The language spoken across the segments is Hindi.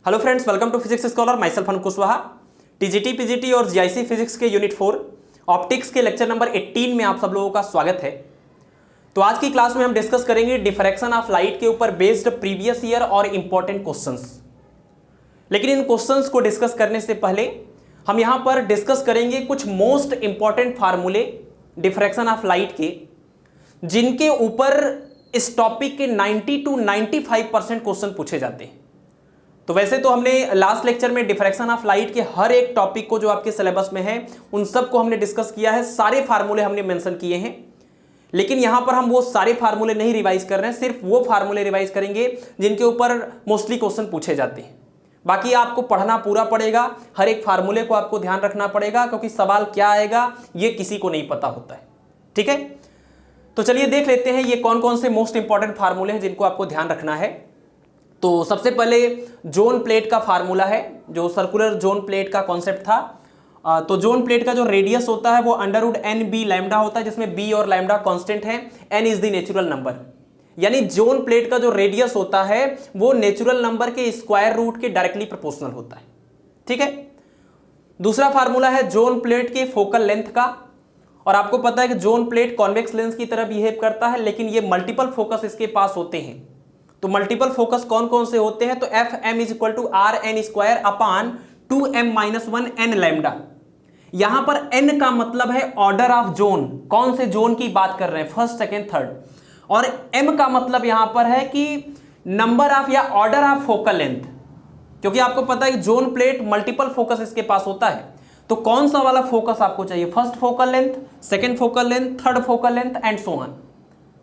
Hello friends, welcome to physics scholar. Myself Anuj Kushwaha. TGT, PGT और जीआईसी फिजिक्स के यूनिट 4 ऑप्टिक्स के लेक्चर नंबर 18 में आप सब लोगों का स्वागत है। तो आज की क्लास में हम डिस्कस करेंगे डिफ्रैक्शन ऑफ लाइट के ऊपर बेस्ड प्रीवियस ईयर और इंपॉर्टेंट क्वेश्चंस। लेकिन इन क्वेश्चंस को डिस्कस करने से पहले हम यहां पर डिस्कस करेंगे कुछ मोस्ट इंपॉर्टेंट फार्मूले डिफ्रैक्शन ऑफ लाइट के, जिनके ऊपर इस टॉपिक के 90 to 95% क्वेश्चन पूछे जाते हैं। तो वैसे तो हमने लास्ट लेक्चर में डिफ्रैक्शन ऑफ लाइट के हर एक टॉपिक को जो आपके सिलेबस में है उन सब को हमने डिस्कस किया है, सारे फार्मूले हमने मेंशन किए हैं। लेकिन यहां पर हम वो सारे फार्मूले नहीं रिवाइज कर रहे हैं, सिर्फ वो फार्मूले रिवाइज करेंगे जिनके ऊपर मोस्टली क्वेश्चन पूछे जाते हैं। बाकी आपको पढ़ना पूरा पड़ेगा, हर एक फार्मूले को आपको ध्यान रखना पड़ेगा, क्योंकि सवाल क्या आएगा ये किसी को नहीं पता होता है। ठीक है, तो चलिए देख लेते हैं ये कौन कौन से मोस्ट इंपॉर्टेंट फार्मूले हैं जिनको आपको ध्यान रखना है। तो सबसे पहले जोन प्लेट का फार्मूला है, जो सर्कुलर जोन प्लेट का कॉन्सेप्ट था। तो जोन प्लेट का जो रेडियस होता है वो √NB लैम्डा होता है, जिसमें b और लैम्डा कांस्टेंट है, n is the natural number. यानी जोन प्लेट का जो रेडियस होता है वो नेचुरल नंबर के स्क्वायर रूट के डायरेक्टली प्रोपोर्शनल होता है। ठीक है। दूसरा फार्मूला है जोन प्लेट के फोकल लेंथ का, और आपको पता है कि जोन प्लेट कॉन्वेक्स लेंस की तरह बिहेव करता है, लेकिन ये मल्टीपल फोकस इसके पास होते हैं। तो मल्टीपल फोकस कौन कौन से होते हैं? तो FM = RN² अपान 2m-1 n लैम्डा। यहां पर n का मतलब है ऑर्डर ऑफ जोन, कौन से जोन की बात कर रहे हैं, फर्स्ट, सेकेंड, थर्ड। और m का मतलब यहां पर है कि नंबर ऑफ या ऑर्डर ऑफ फोकल लेंथ, क्योंकि आपको पता है कि जोन प्लेट मल्टीपल फोकस इसके पास होता है। तो कौन सा वाला फोकस आपको चाहिए? First focal length, second focal length, third focal length and so on.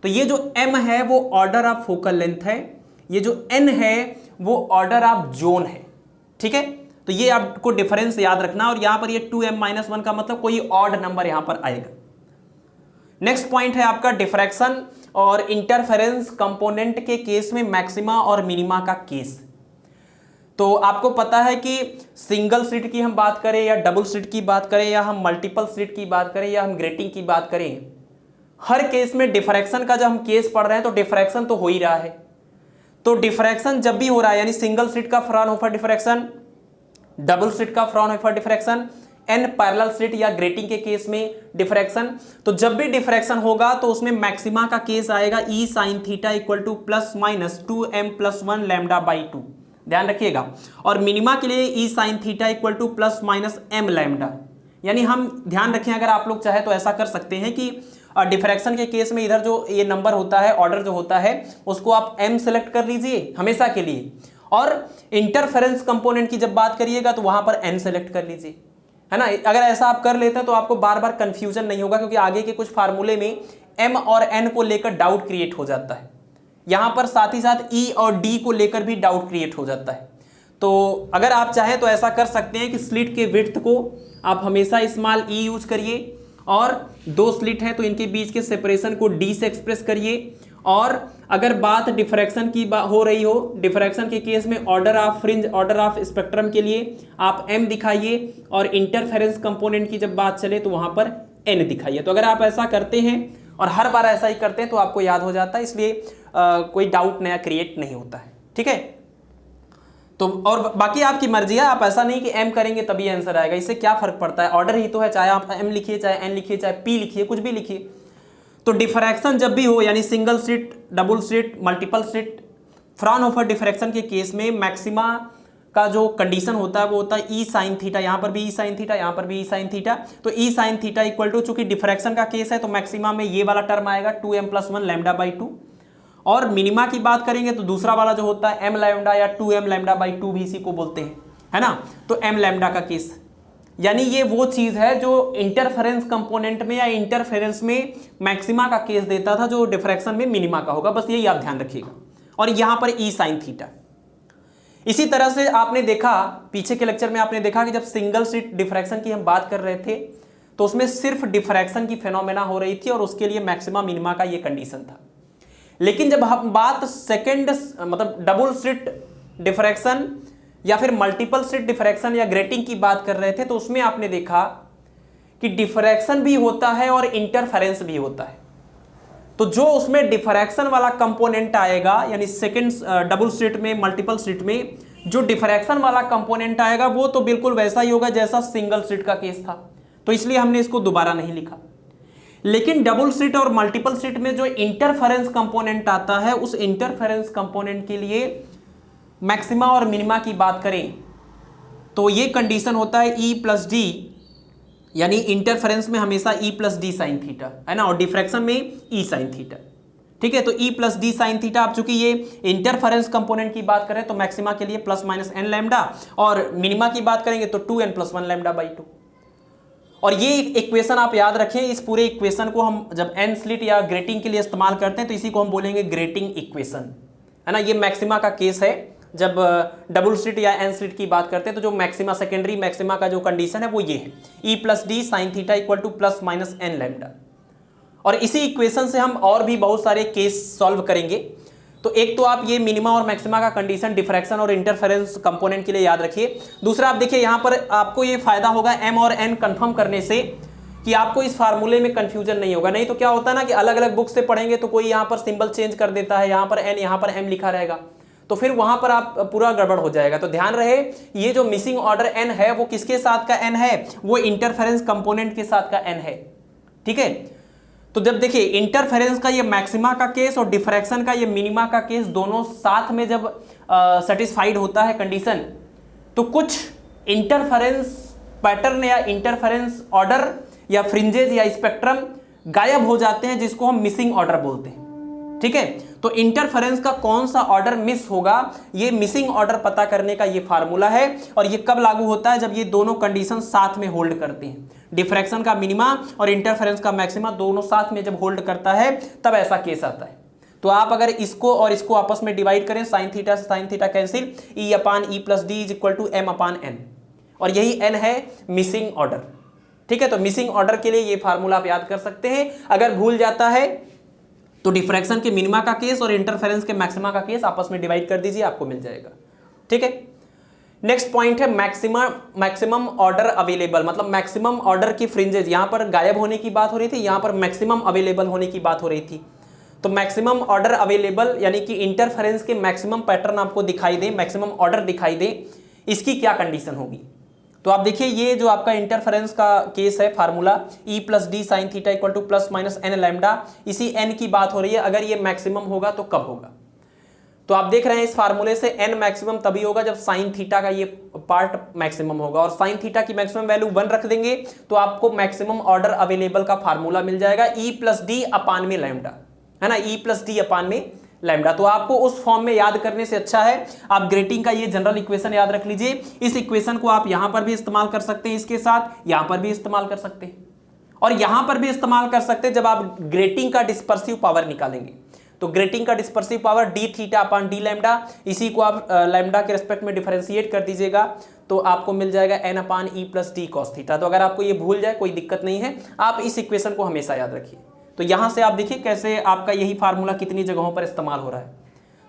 तो ये जो m है वो ऑर्डर ऑफ फोकल लेंथ है, ये जो n है वो ऑर्डर ऑफ जोन है। ठीक है, तो ये आपको डिफरेंस याद रखना। और यहां पर ये 2m-1 का मतलब कोई ऑड नंबर यहां पर आएगा। नेक्स्ट पॉइंट है आपका डिफ्रैक्शन और इंटरफेरेंस कंपोनेंट के केस में मैक्सिमा और मिनिमा का केस। तो आपको पता है कि सिंगल स्लिट की हम बात करें या डबल स्लिट की बात करें या हम मल्टीपल स्लिट की बात करें या हम ग्रेटिंग की बात करें, हर केस में डिफ्रैक्शन का जब हम केस पढ़ रहे हैं तो डिफ्रैक्शन तो हो ही रहा है। तो डिफ्रैक्शन जब भी हो रहा है, यानी सिंगल स्लिट का फ्राउनहोफर डिफ्रैक्शन, डबल स्लिट का Fraunhofer diffraction, N parallel slit या ग्रेटिंग के केस में डिफ्रैक्शन, तो जब भी डिफ्रैक्शन होगा तो उसमें मैक्सिमा का केस आएगा E sin θ ± 2m+1 λ/2। ध्यान रखिएगा। और मिनिमा के लिए E sin θ ± m लैम्डा। यानी हम ध्यान रखें, अगर आप लोग चाहे तो ऐसा कर सकते हैं कि डिफ्रैक्शन के केस में इधर जो ये नंबर होता है, ऑर्डर जो होता है, उसको आप m सेलेक्ट कर लीजिए हमेशा के लिए, और इंटरफेरेंस कंपोनेंट की जब बात करिएगा तो वहां पर n सेलेक्ट कर लीजिए, है ना। अगर ऐसा आप कर लेते हैं तो आपको बार बार कंफ्यूजन नहीं होगा, क्योंकि आगे के कुछ फार्मूले में m और n को लेकर डाउट क्रिएट हो जाता है। यहां पर साथ ही साथ E और D को लेकर भी डाउट क्रिएट हो जाता है। तो अगर आप चाहें तो ऐसा कर सकते हैं कि स्लिट के विड्थ को आप हमेशा स्मॉल e यूज करिए, और दो स्लिट है तो इनके बीच के सेपरेशन को d से एक्सप्रेस करिए। और अगर बात डिफ्रैक्शन की हो रही हो, डिफ्रैक्शन के केस में order of fringe, order of spectrum के लिए आप m दिखाइए, और इंटरफेरेंस कंपोनेंट की जब बात चले तो वहां पर n दिखाइए। तो अगर आप ऐसा करते हैं और हर बार ऐसा ही करते हैं तो आपको याद हो जाता है, इसलिए कोई डाउट नया क्रिएट नहीं होता है। ठीक है, तो और बाकी आपकी मर्जी है, आप ऐसा नहीं कि m करेंगे तभी आंसर आएगा, इससे क्या फर्क पड़ता है, ऑर्डर ही तो है, चाहे आप m लिखिए, चाहे n लिखिए, चाहे p लिखिए, कुछ भी लिखिए। तो डिफ्रैक्शन जब भी हो, यानी single slit, double slit, multiple slit, Fraunhofer diffraction के केस में मैक्सिमा का जो कंडीशन होता है वो होता है E sin θ। यहाँ पर भी E sin θ, यहाँ पर भी E sin θ। तो E sin θ चूंकि डिफ्रैक्शन का केस है तो मैक्सिमा में ये वाला टर्म आएगा 2m+1 λ/2। और मिनिमा की बात करेंगे तो दूसरा वाला जो होता है m लैम्डा या 2m λ/2 भी इसी को बोलते हैं, है ना। तो m लैम्डा का केस, यानी ये वो चीज है जो इंटरफेरेंस कंपोनेंट में या इंटरफेरेंस में मैक्सिमा का केस देता था, जो डिफ्रैक्शन में मिनिमा का होगा। बस यही आप ध्यान रखिएगा। और यहां पर E sin θ। इसी तरह से आपने देखा, पीछे के लेक्चर में आपने देखा कि जब सिंगल स्लिट डिफ्रैक्शन की हम बात कर रहे थे तो उसमें सिर्फ डिफ्रैक्शन की फेनोमेना हो रही थी और उसके लिए मैक्सिमा मिनिमा का ये कंडीशन था। लेकिन जब हम बात सेकेंड मतलब डबल स्लिट डिफ्रैक्शन या फिर मल्टीपल स्लिट डिफ्रैक्शन या ग्रेटिंग की बात कर रहे थे तो उसमें आपने देखा कि डिफ्रैक्शन भी होता है और इंटरफेरेंस भी होता है। तो जो उसमें डिफ्रैक्शन वाला कंपोनेंट आएगा, यानी सेकंड डबल स्लिट में, मल्टीपल स्लिट में, जो डिफ्रैक्शन वाला कंपोनेंट आएगा वो तो बिल्कुल वैसा ही होगा जैसा सिंगल स्लिट का केस था, तो इसलिए हमने इसको दोबारा नहीं लिखा। लेकिन डबल स्लिट और मल्टीपल स्लिट में जो इंटरफेरेंस कंपोनेंट आता है, उस इंटरफेरेंस कंपोनेंट के लिए मैक्सिमा और मिनिमा की बात करें तो ये कंडीशन होता है E प्लस डी, यानी इंटरफेरेंस में हमेशा E plus D sine theta है ना, और डिफ्रैक्शन में E साइन थीटा। ठीक है, तो E plus D sine theta. अब चूंकि ये इंटरफेरेंस कंपोनेंट की बात करें तो मैक्सिमा के लिए प्लस माइनस एन लैम्डा, और मिनिमा की बात करेंगे तो 2n प्लस 1 लैम्डा बाई 2। और ये इक्वेशन आप याद रखें, इस पूरे इक्वेशन को हम जब एन स्लिट या ग्रेटिंग के लिए इस्तेमाल करते हैं तो इसी को हम बोलेंगे ग्रेटिंग इक्वेशन, है ना। ये मैक्सिमा का केस है, जब डबल स्लिट या एन स्लिट की बात करते हैं तो जो मैक्सिमा, सेकेंडरी मैक्सिमा का जो कंडीशन है वो ये है, E plus D sine theta equal to plus minus N lambda. और इसी इक्वेशन से हम और भी बहुत सारे केस सॉल्व करेंगे। तो एक तो आप ये मिनिमा और मैक्सिमा का कंडीशन डिफ्रैक्शन और इंटरफेरेंस कंपोनेंट के लिए याद रखिए। दूसरा आप देखिए यहाँ पर आपको ये फायदा होगा m और n कंफर्म करने से कि आपको इस फार्मूले में कंफ्यूजन नहीं होगा। नहीं तो क्या होता है ना कि अलग अलग बुक से पढ़ेंगे तो कोई यहाँ पर सिंबल चेंज कर देता है, यहाँ पर n यहाँ पर m लिखा रहेगा, तो फिर वहां पर आप पूरा गड़बड़ हो जाएगा। तो ध्यान रहे ये जो मिसिंग ऑर्डर n है वो किसके साथ का n है, वो इंटरफेरेंस कंपोनेंट के साथ का n है। ठीक है, तो जब देखिए इंटरफेरेंस का ये मैक्सिमा का केस और डिफ्रैक्शन का ये मिनिमा का केस दोनों साथ में जब सेटिस्फाइड होता है कंडीशन, तो कुछ इंटरफेरेंस पैटर्न या इंटरफेरेंस ऑर्डर या फ्रिंजेस या स्पेक्ट्रम गायब हो जाते हैं, जिसको हम मिसिंग ऑर्डर बोलते हैं। ठीक है, तो इंटरफेरेंस का कौन सा ऑर्डर मिस होगा, ये मिसिंग ऑर्डर पता करने का ये फार्मूला है। और ये कब लागू होता है, जब ये दोनों कंडीशन साथ में होल्ड करते हैं, डिफ्रैक्शन का मिनिमा और इंटरफेरेंस का मैक्सिमा दोनों साथ में जब होल्ड करता है तब ऐसा केस आता है। तो आप अगर इसको और इसको आपस में डिवाइड करें, साइन थीटा से sine theta cancel, E upon E plus D is equal to m upon n, और यही n है मिसिंग ऑर्डर। ठीक है, तो मिसिंग ऑर्डर के लिए ये फार्मूला आप याद कर सकते हैं। अगर भूल जाता है तो डिफ्रैक्शन के मिनिमा का केस और इंटरफेरेंस के मैक्सिमा का केस आपस में डिवाइड कर दीजिए, आपको मिल जाएगा। ठीक है, नेक्स्ट पॉइंट है मैक्सिमम ऑर्डर अवेलेबल, मतलब मैक्सिमम ऑर्डर की फ्रिंजेस। यहां पर गायब होने की बात हो रही थी, यहां पर मैक्सिमम अवेलेबल होने की बात हो रही थी। तो मैक्सिमम ऑर्डर अवेलेबल यानी कि इंटरफेरेंस के मैक्सिमम पैटर्न आपको दिखाई दे, मैक्सिमम ऑर्डर दिखाई दे, इसकी क्या कंडीशन होगी। तो आप देखिए ये जो आपका इंटरफेरेंस का केस है, formula E plus D sine theta equal to plus minus N lambda, इसी n की बात हो रही है। अगर ये मैक्सिमम होगा तो कब होगा, तो आप देख रहे हैं इस फार्मूले से n मैक्सिमम तभी होगा जब साइन थीटा का ये पार्ट मैक्सिमम होगा, और साइन थीटा की मैक्सिमम वैल्यू 1 रख देंगे तो आपको मैक्सिमम ऑर्डर अवेलेबल का फार्मूला मिल जाएगा, E प्लस डी अपान में लैम्डा, है ना, E प्लस डी अपान में लैम्डा। तो आपको उस फॉर्म में याद करने से अच्छा है आप ग्रेटिंग का ये जनरल इक्वेशन याद रख लीजिए। इस इक्वेशन को आप यहां पर भी इस्तेमाल कर सकते हैं, इसके साथ यहां पर भी इस्तेमाल कर सकते हैं, और यहां पर भी इस्तेमाल कर सकते हैं जब आप ग्रेटिंग का डिस्पर्सिव पावर निकालेंगे। तो ग्रेटिंग का dispersive power D theta upon d lambda, इसी को आप लैम्डा के रिस्पेक्ट में डिफरेंशिएट कर दीजिएगा तो आपको मिल जाएगा n अपान E plus D cos theta. तो अगर आपको ये भूल जाए कोई दिक्कत नहीं है, आप इस इक्वेशन को हमेशा याद रखिए। तो यहां से आप देखिए कैसे आपका यही फार्मूला कितनी जगहों पर इस्तेमाल हो रहा है।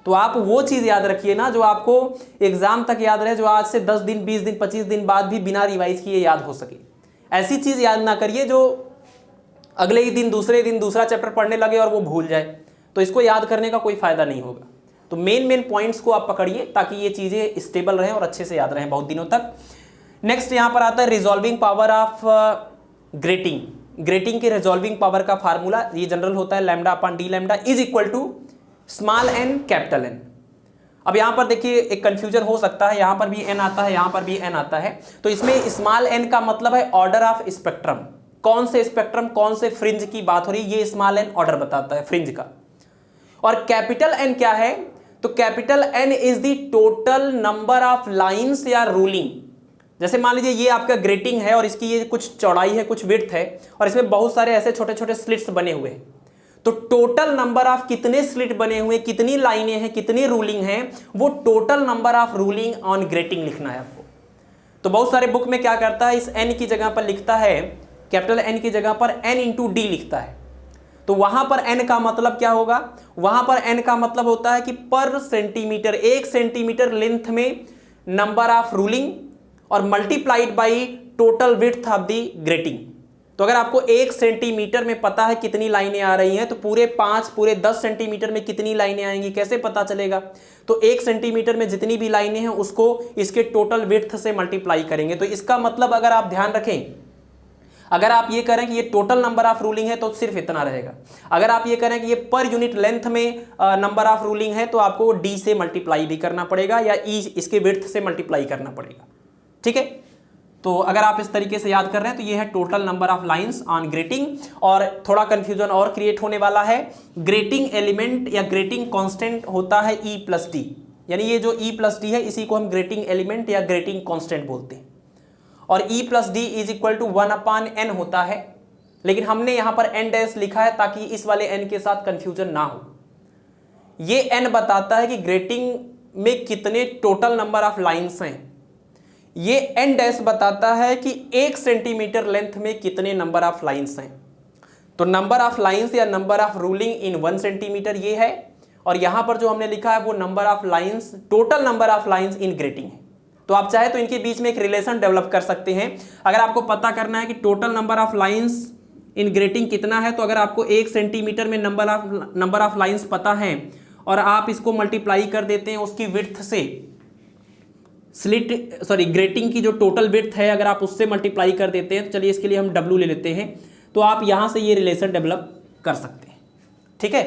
तो आप वो चीज याद रखिए ना जो आपको एग्जाम तक याद रहे, जो आज से 10 दिन 20 दिन 25 दिन बाद भी बिना रिवाइज किए याद हो सके। ऐसी चीज याद ना करिए जो अगले ही दिन दूसरे दिन दूसरा चैप्टर पढ़ने लगे और वो भूल जाए, तो इसको याद करने का कोई फायदा नहीं होगा। तो मेन पॉइंट्स को आप पकड़िए ताकि ये चीजें स्टेबल रहें और अच्छे से याद रहें बहुत दिनों तक। नेक्स्ट यहां पर आता है resolving power of grating. Grating के रिजॉल्विंग पावर का फार्मूला ये जनरल होता है lambda upon d lambda is equal to small n capital n. अब यहां पर देखिए एक कंफ्यूजन हो सकता है, यहां पर भी एन आता है, यहां पर भी एन आता है। तो इसमें स्मॉल एन का मतलब है ऑर्डर ऑफ स्पेक्ट्रम, कौन से स्पेक्ट्रम कौन से फ्रिंज की बात हो रही है, ये स्मॉल एन ऑर्डर बताता है फ्रिंज का। और कैपिटल एन क्या है, तो capital N is the total number of lines या रूलिंग। जैसे मान लीजिए ये आपका ग्रेटिंग है और इसकी ये कुछ चौड़ाई है कुछ विड्थ है और इसमें बहुत सारे ऐसे छोटे छोटे स्लिट्स बने हुए हैं, तो टोटल नंबर ऑफ कितने स्लिट बने हुए, कितनी लाइनें हैं, कितनी रूलिंग हैं, वो total number of ruling on grating लिखना है आपको। तो बहुत सारे बुक में क्या करता है, इस एन की जगह पर लिखता है, कैपिटल एन की जगह पर एन इंटू डी लिखता है। तो वहां पर एन का मतलब क्या होगा, वहां पर एन का मतलब होता है कि पर सेंटीमीटर, 1 सेंटीमीटर लेंथ में नंबर ऑफ रूलिंग और multiplied by total width of the grating. तो अगर आपको 1 सेंटीमीटर में पता है कितनी लाइनें आ रही हैं, तो पूरे 10 सेंटीमीटर में कितनी लाइनें आएंगी कैसे पता चलेगा? तो 1 सेंटीमीटर में जितनी भी लाइनें हैं उसको इसके टोटल विड्थ से मल्टीप्लाई करेंगे। तो इसका मतलब अगर आप ध्यान रखें, अगर आप ये करें कि ये टोटल नंबर ऑफ रूलिंग है तो सिर्फ इतना रहेगा। अगर आप ये करें कि ये पर यूनिट लेंथ में नंबर ऑफ रूलिंग है तो आपको डी से मल्टीप्लाई भी करना पड़ेगा या ई इसके विड्थ से मल्टीप्लाई करना पड़ेगा। ठीक है, तो अगर आप इस तरीके से याद कर रहे हैं तो ये है total number of lines on grating. और थोड़ा कंफ्यूजन और क्रिएट होने वाला है, ग्रेटिंग एलिमेंट या ग्रेटिंग कांस्टेंट होता है ई प्लस डी, यानी ये जो ई प्लस डी है इसी को हम ग्रेटिंग एलिमेंट या ग्रेटिंग कांस्टेंट बोलते हैं। और e plus D is equal to 1/n होता है, लेकिन हमने यहां पर n डैश लिखा है ताकि इस वाले n के साथ कंफ्यूजन ना हो। ये n बताता है कि ग्रेटिंग में कितने टोटल नंबर ऑफ लाइंस हैं, ये n डैश बताता है कि 1 सेंटीमीटर लेंथ में कितने नंबर ऑफ लाइंस हैं। तो नंबर ऑफ लाइंस या number of ruling in 1 centimetre ये है, और यहां पर जो हमने लिखा है वो number of lines, total number of lines in grating है। तो आप चाहे तो इनके बीच में एक रिलेशन डेवलप कर सकते हैं। अगर आपको पता करना है कि total number of lines in grating कितना है, तो अगर आपको 1 सेंटीमीटर में नंबर ऑफ लाइंस पता है और आप इसको मल्टीप्लाई कर देते हैं उसकी विड्थ से, ग्रेटिंग की जो टोटल विड्थ है अगर आप उससे मल्टीप्लाई कर देते हैं, तो चलिए इसके लिए हम W ले लेते हैं, तो आप यहां से ये रिलेशन डेवलप कर सकते हैं। ठीक है,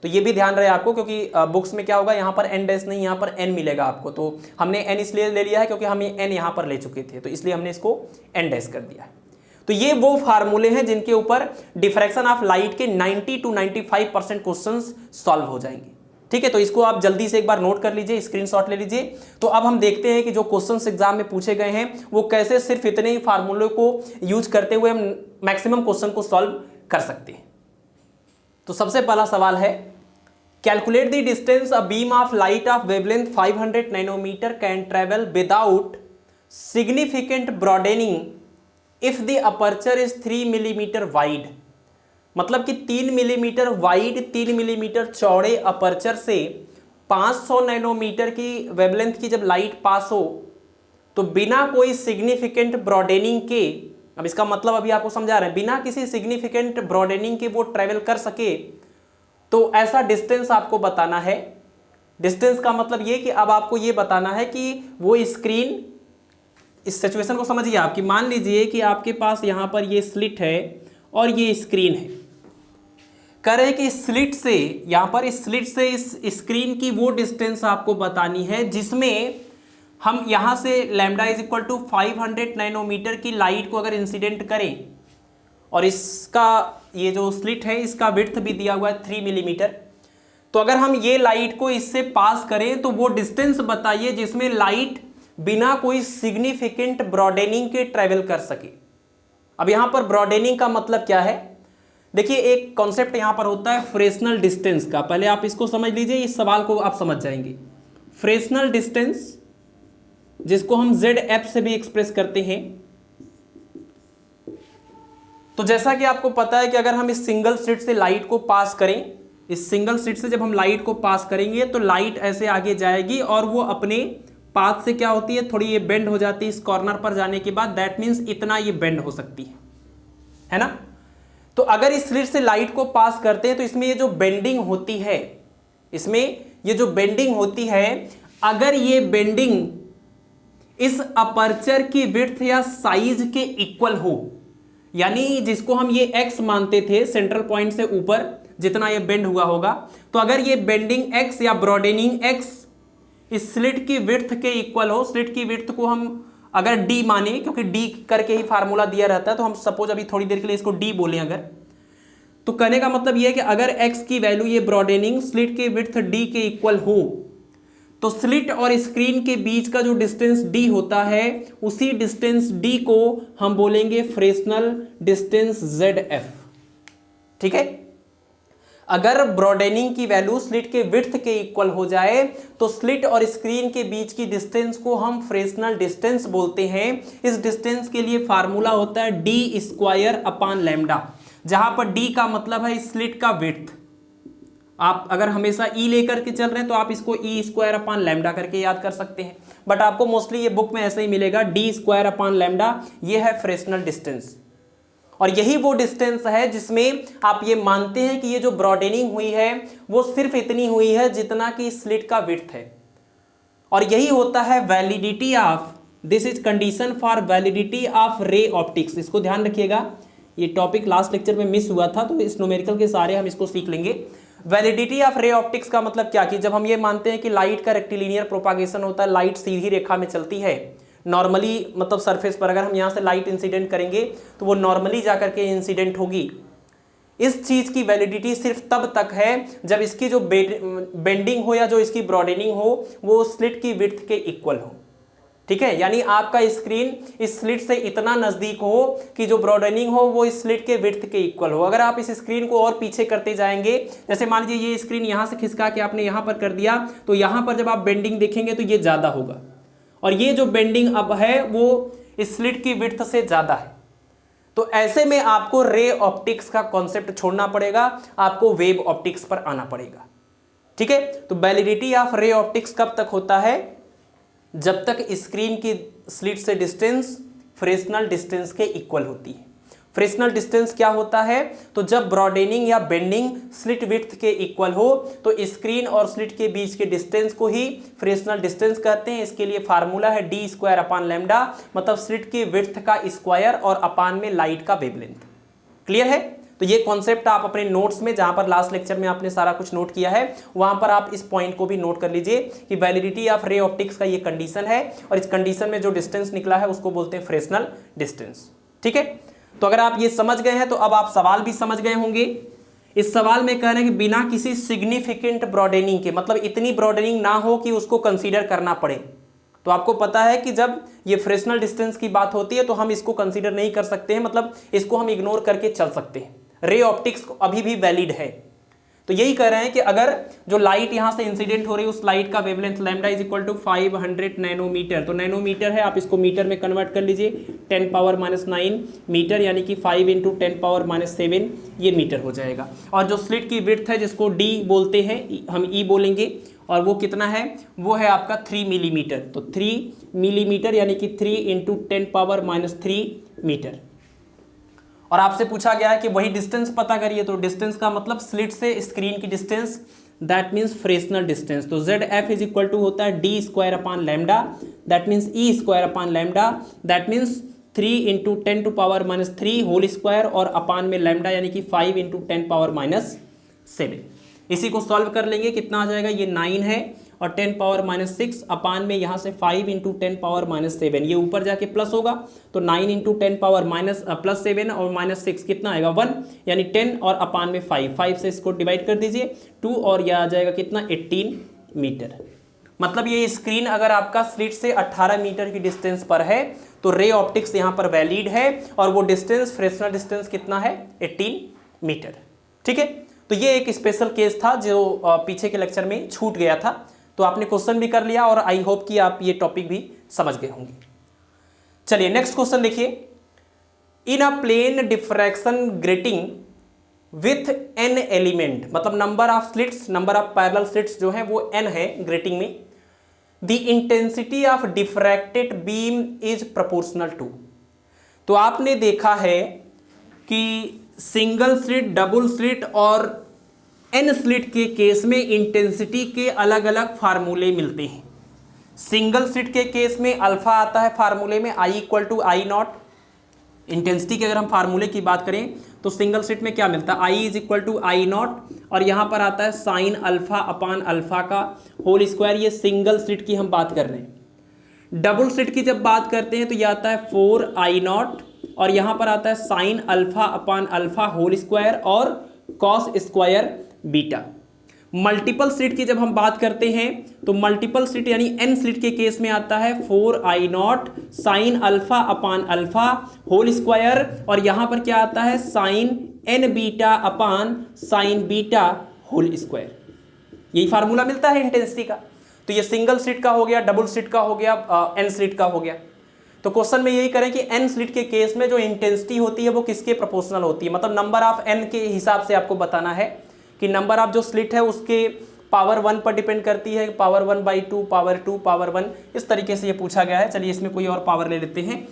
तो ये भी ध्यान रहे आपको, क्योंकि बुक्स में क्या होगा यहाँ पर n डैश नहीं यहाँ पर n मिलेगा आपको। तो हमने n इसलिए ले लिया है क्योंकि हम n यहाँ पर ले चुके थे, तो इसलिए हमने इसको n डैश कर दिया है। तो ये वो फार्मूले हैं जिनके ऊपर डिफ्रैक्शन ऑफ लाइट के 90 to 95% क्वेश्चंस सॉल्व हो जाएंगे। ठीक है, तो इसको आप जल्दी से एक बार नोट कर लीजिए, स्क्रीनशॉट ले लीजिए। तो अब हम देखते हैं कि जो क्वेश्चंस एग्जाम में पूछे गए हैं वो कैसे सिर्फ इतने ही फार्मूले को यूज करते हुए हम मैक्सिमम क्वेश्चन को सॉल्व कर सकते हैं। तो सबसे पहला सवाल है, calculate the distance a beam of light of wavelength 500 nanometre can travel without significant broadening if the aperture is 3 millimetre wide. मतलब कि 3 मिलीमीटर वाइड, 3 मिलीमीटर चौड़े अपर्चर से 500 नैनोमीटर की वेवलेंथ की जब लाइट पास हो तो बिना कोई सिग्निफिकेंट ब्रॉडेनिंग के, अब इसका मतलब अभी आपको समझा रहे हैं, बिना किसी सिग्निफिकेंट ब्रॉडेनिंग के वो ट्रेवल कर सके, तो ऐसा डिस्टेंस आपको बताना है। डिस्टेंस का मतलब ये कि अब आपको ये बताना है कि वो स्क्रीन, इस सिचुएशन को समझिए आपकी, मान लीजिए कि आपके पास यहाँ पर ये स्लिट है और ये स्क्रीन है। कह रहे कि स्लिट से, यहाँ पर इस स्लिट से इस स्क्रीन की वो डिस्टेंस आपको बतानी है जिसमें हम यहाँ से lambda is equal to 500 nanometre की लाइट को अगर इंसिडेंट करें, और इसका ये जो स्लिट है इसका विड्थ भी दिया हुआ है 3 मिलीमीटर, तो अगर हम ये लाइट को इससे पास करें तो वो डिस्टेंस बताइए जिसमें लाइट बिना कोई सिग्निफिकेंट ब्रॉडेनिंग के ट्रेवल कर सके। अब यहां पर ब्रॉडेनिंग का मतलब क्या है? देखिए, एक कॉन्सेप्ट यहां पर होता है फ्रेस्नल डिस्टेंस का, पहले आप इसको समझ लीजिए, इस सवाल को आप समझ जाएंगे। फ्रेस्नल डिस्टेंस जिसको हम ZF से भी एक्सप्रेस करते हैं, तो जैसा कि आपको पता है कि अगर हम इस सिंगल स्लिट से लाइट को पास करें, इस सिंगल स्लिट से जब हम लाइट को पास करेंगे तो लाइट ऐसे आगे जाएगी और वो अपने पाथ से क्या होती है, थोड़ी ये बेंड हो जाती है इस कॉर्नर पर जाने के बाद, दैट मीन्स इतना ये बेंड हो सकती है ना। तो अगर इस स्लिट से लाइट को पास करते हैं तो इसमें ये जो बेंडिंग होती है, इसमें ये जो बेंडिंग होती है, अगर ये बेंडिंग इस अपर्चर की विड्थ या साइज के इक्वल हो, यानी जिसको हम ये x मानते थे सेंट्रल पॉइंट से ऊपर जितना ये बेंड हुआ होगा, तो अगर ये बेंडिंग x या ब्रॉडेनिंग x इस स्लिट की विड्थ के इक्वल हो, स्लिट की विड्थ को हम अगर d माने, क्योंकि d करके ही फार्मूला दिया रहता है, तो हम सपोज अभी थोड़ी देर के लिए इसको d बोलें अगर, तो कहने का मतलब ये है कि अगर x की वैल्यू ये ब्रॉडेनिंग स्लिट की विड्थ d के इक्वल हो, तो स्लिट और स्क्रीन के बीच का जो डिस्टेंस d होता है, उसी डिस्टेंस d को हम बोलेंगे फ्रेस्नल डिस्टेंस ZF। ठीक है, अगर ब्रॉडेनिंग की वैल्यू स्लिट के विड्थ के इक्वल हो जाए तो स्लिट और स्क्रीन के बीच की डिस्टेंस को हम फ्रेस्नल डिस्टेंस बोलते हैं। इस डिस्टेंस के लिए फार्मूला होता है d²/λ, जहां पर d का मतलब है स्लिट का विड्थ। आप अगर हमेशा e लेकर के चल रहे हैं तो आप इसको e² करके याद कर सकते हैं, बट आपको मोस्टली ये बुक में ऐसे ही मिलेगा d²/λ, ये है फ्रेस्नल डिस्टेंस। और यही वो डिस्टेंस है जिसमें आप ये मानते हैं कि ये जो ब्रॉडेनिंग हुई है वो सिर्फ इतनी हुई है जितना कि स्लिट का विड्थ है। और यही होता है validity of, this is condition for validity of ray optics. इसको ध्यान रखिएगा, ये टॉपिक लास्ट लेक्चर में मिस हुआ था, तो इस न्यूमेरिकल के सारे हम इसको सीख लेंगे। वैलिडिटी ऑफ रे ऑप्टिक्स का मतलब क्या कि जब हम ये मानते हैं कि लाइट का रेक्टिलिनियर प्रोपागेशन होता है, लाइट सीधी रेखा में चलती है नॉर्मली, मतलब सरफेस पर अगर हम यहाँ से लाइट इंसिडेंट करेंगे तो वो नॉर्मली जाकर के इंसिडेंट होगी। इस चीज की वैलिडिटी सिर्फ तब तक है जब इसकी जो बेंडिंग हो या जो इसकी ब्रॉडेनिंग हो वो स्लिट की विड्थ के इक्वल हो। ठीक है, यानी आपका स्क्रीन इस स्लिट से इतना नजदीक हो कि जो ब्रॉडेनिंग हो वो इस स्लिट के विड्थ के इक्वल हो। अगर आप इस स्क्रीन को और पीछे करते जाएंगे, जैसे मान लीजिए ये स्क्रीन यहां से खिसका के आपने यहां पर कर दिया, तो यहां पर जब आप बेंडिंग देखेंगे तो ये ज्यादा होगा, और ये जो बेंडिंग अब है वो इस स्लिट की विड्थ से ज्यादा है। तो ऐसे में आपको रे ऑप्टिक्स का कॉन्सेप्ट छोड़ना पड़ेगा, आपको वेव ऑप्टिक्स पर आना पड़ेगा। ठीक है, तो वैलिडिटी ऑफ रे ऑप्टिक्स कब तक होता है? जब तक स्क्रीन की स्लिट से डिस्टेंस फ्रेस्नल डिस्टेंस के इक्वल होती है। फ्रेस्नल डिस्टेंस क्या होता है? तो जब ब्रॉडेनिंग या बेंडिंग स्लिट विड्थ के इक्वल हो तो स्क्रीन और स्लिट के बीच के डिस्टेंस को ही फ्रेस्नल डिस्टेंस कहते हैं। इसके लिए फार्मूला है डी स्क्वायर अपान लैम्डा, मतलब स्लिट के विड्थ का स्क्वायर और अपान में लाइट का वेवलेंथ। क्लियर है? तो ये कॉन्सेप्ट आप अपने नोट्स में, जहां पर लास्ट लेक्चर में आपने सारा कुछ नोट किया है, वहां पर आप इस पॉइंट को भी नोट कर लीजिए कि वैलिडिटी ऑफ रे ऑप्टिक्स का ये कंडीशन है, और इस कंडीशन में जो डिस्टेंस निकला है उसको बोलते हैं फ्रेस्नल डिस्टेंस। ठीक है, तो अगर आप ये समझ गए हैं तो अब आप सवाल भी समझ गए होंगे। इस सवाल में कह रहे हैं कि बिना किसी सिग्निफिकेंट ब्रॉडेनिंग के, मतलब इतनी ब्रॉडेनिंग ना हो कि उसको कंसीडर करना पड़े। तो आपको पता है कि जब ये फ्रेस्नल डिस्टेंस की बात होती है तो हम इसको कंसीडर नहीं कर सकते हैं, मतलब इसको हम इग्नोर करके चल सकते हैं। रे ऑप्टिक्स अभी भी वैलिड है। तो यही कह रहे हैं कि अगर जो लाइट यहां से इंसिडेंट हो रही है उस लाइट का wavelength lambda is equal to 500 nanometre, तो नैनोमीटर है, आप इसको मीटर में कन्वर्ट कर लीजिए, 10 पावर -9 मीटर, यानी कि 5 × 10 पावर -7 ये मीटर हो जाएगा। और जो स्लिट की विड्थ है जिसको डी बोलते हैं, हम ई बोलेंगे, और वो कितना है? वो है आपका 3 मिलीमीटर। तो 3 मिलीमीटर यानी कि 3 × 10 पावर -3 मीटर। और आपसे पूछा गया है कि वही डिस्टेंस पता करिए, तो डिस्टेंस का मतलब स्लिट से स्क्रीन की distance, that means Fresnel distance. तो z f is equal to होता है d square upon lambda, that means e square upon lambda, that means 3 × 10⁻³ whole square और अपान में लैम्डा यानी कि 5 × 10⁻7। इसी को सॉल्व कर लेंगे, कितना आ जाएगा? ये 9 है, और 10⁻6 अपान में यहाँ से 5 × 10⁻7, ये ऊपर जाके प्लस होगा, तो 9 × 10⁻+7 और -6 कितना आएगा? 1, यानी 10 और अपान में 5 से इसको डिवाइड कर दीजिए 2, और यह आ जाएगा कितना? 18 मीटर। मतलब ये स्क्रीन अगर आपका स्लिट से 18 मीटर की डिस्टेंस पर है तो रे ऑप्टिक्स यहाँ पर वैलिड है, और वो डिस्टेंस फ्रेस्नल डिस्टेंस कितना है? 18 मीटर। ठीक है, तो ये एक स्पेशल केस था जो पीछे के लेक्चर में छूट गया था, तो आपने क्वेश्चन भी कर लिया, और आई होप कि आप ये टॉपिक भी समझ गए होंगे। चलिए नेक्स्ट क्वेश्चन देखिए। In a plane diffraction grating with n element, मतलब number of slits, number of parallel slits जो है वो n है ग्रेटिंग में, the intensity of diffracted beam is proportional to. तो आपने देखा है कि सिंगल स्लिट, डबल स्लिट और एन स्लिट के केस में इंटेंसिटी के अलग अलग फार्मूले मिलते हैं। सिंगल स्लिट के केस में अल्फा आता है फार्मूले में I = I0। इंटेंसिटी के अगर हम फार्मूले की बात करें तो सिंगल स्लिट में क्या मिलता है? I = I0, और यहाँ पर आता है साइन अल्फा अपान अल्फा का होल स्क्वायर। ये सिंगल स्लिट की हम बात कर रहे हैं। डबल स्लिट की जब बात करते हैं तो यह आता है 4I0, और यहाँ पर आता है sine alpha upon alpha whole square और cos square beta. Multiple slit की जब हम बात करते हैं तो मल्टीपल स्लिट यानी एन स्लिट के केस में आता है 4I0 sine alpha upon alpha whole square, और यहाँ पर क्या आता है? Sine N beta upon sine beta whole square. यही फार्मूला मिलता है इंटेंसिटी का। तो ये सिंगल स्लिट का हो गया, डबल स्लिट का हो गया, एन स्लिट का हो गया। तो क्वेश्चन में यही करें कि एन स्लिट के केस में जो इंटेंसिटी होती है वो किसके प्रोपोर्शनल होती है, मतलब नंबर ऑफ एन के हिसाब से आपको बताना है कि नंबर ऑफ जो स्लिट है उसके पावर 1 पर डिपेंड करती है, पावर 1/2, पावर 2, पावर 1, इस तरीके से ये पूछा गया है। चलिए इसमें कोई और पावर ले लेते हैं।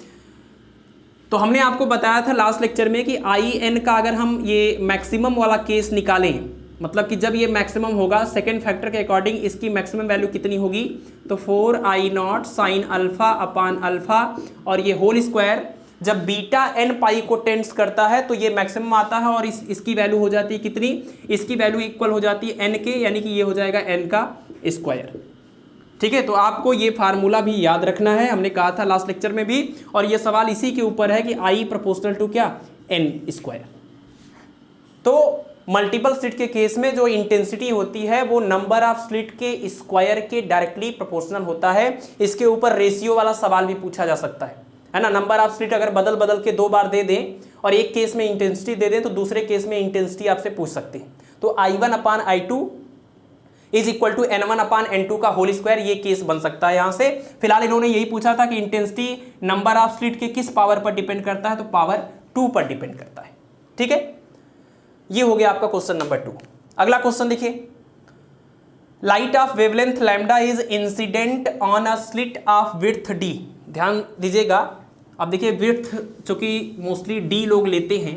तो हमने आपको बताया था लास्ट लेक्चर में कि आई एन का अगर हम ये मैक्सिमम वाला केस निकालें, मतलब कि जब ये मैक्सिमम होगा सेकेंड फैक्टर के अकॉर्डिंग इसकी मैक्सिमम वैल्यू कितनी होगी, तो 4i0 sine alpha upon alpha और ये होल स्क्वायर, जब बीटा एन पाई को टेंड्स करता है तो ये मैक्सिमम आता है और इसकी वैल्यू हो जाती है कितनी, इसकी वैल्यू इक्वल हो जाती है एन के, यानी कि ये हो जाएगा एन का स्क्वायर। ठीक है, तो आपको ये फार्मूला भी याद रखना है, हमने कहा था लास्ट लेक्चर में भी, और ये सवाल इसी के ऊपर है कि आई प्रोपोर्शनल टू क्या, एन स्क्वायर। तो मल्टीपल स्लिट के केस में जो इंटेंसिटी होती है वो नंबर ऑफ स्लिट के स्क्वायर के डायरेक्टली प्रोपोर्शनल होता है। इसके ऊपर रेशियो वाला सवाल भी पूछा जा सकता है ना। नंबर ऑफ स्लिट अगर बदल बदल के 2 बार दे दें और एक केस में इंटेंसिटी दे दें तो दूसरे केस में इंटेंसिटी आपसे पूछ सकते हैं। तो I1 upon I2 is equal to N1 upon N2 का होल स्क्वायर, ये केस बन सकता है यहाँ से। फिलहाल इन्होंने यही पूछा था कि इंटेंसिटी नंबर ऑफ स्लिट के किस पावर पर डिपेंड करता है, तो पावर 2 पर डिपेंड करता है। ठीक है, ये हो गया आपका क्वेश्चन नंबर 2। अगला क्वेश्चन देखिए, light of wavelength lambda is incident on a slit of width D. ध्यान दीजिएगा, अब देखिए विड्थ चूंकि मोस्टली डी लोग लेते हैं,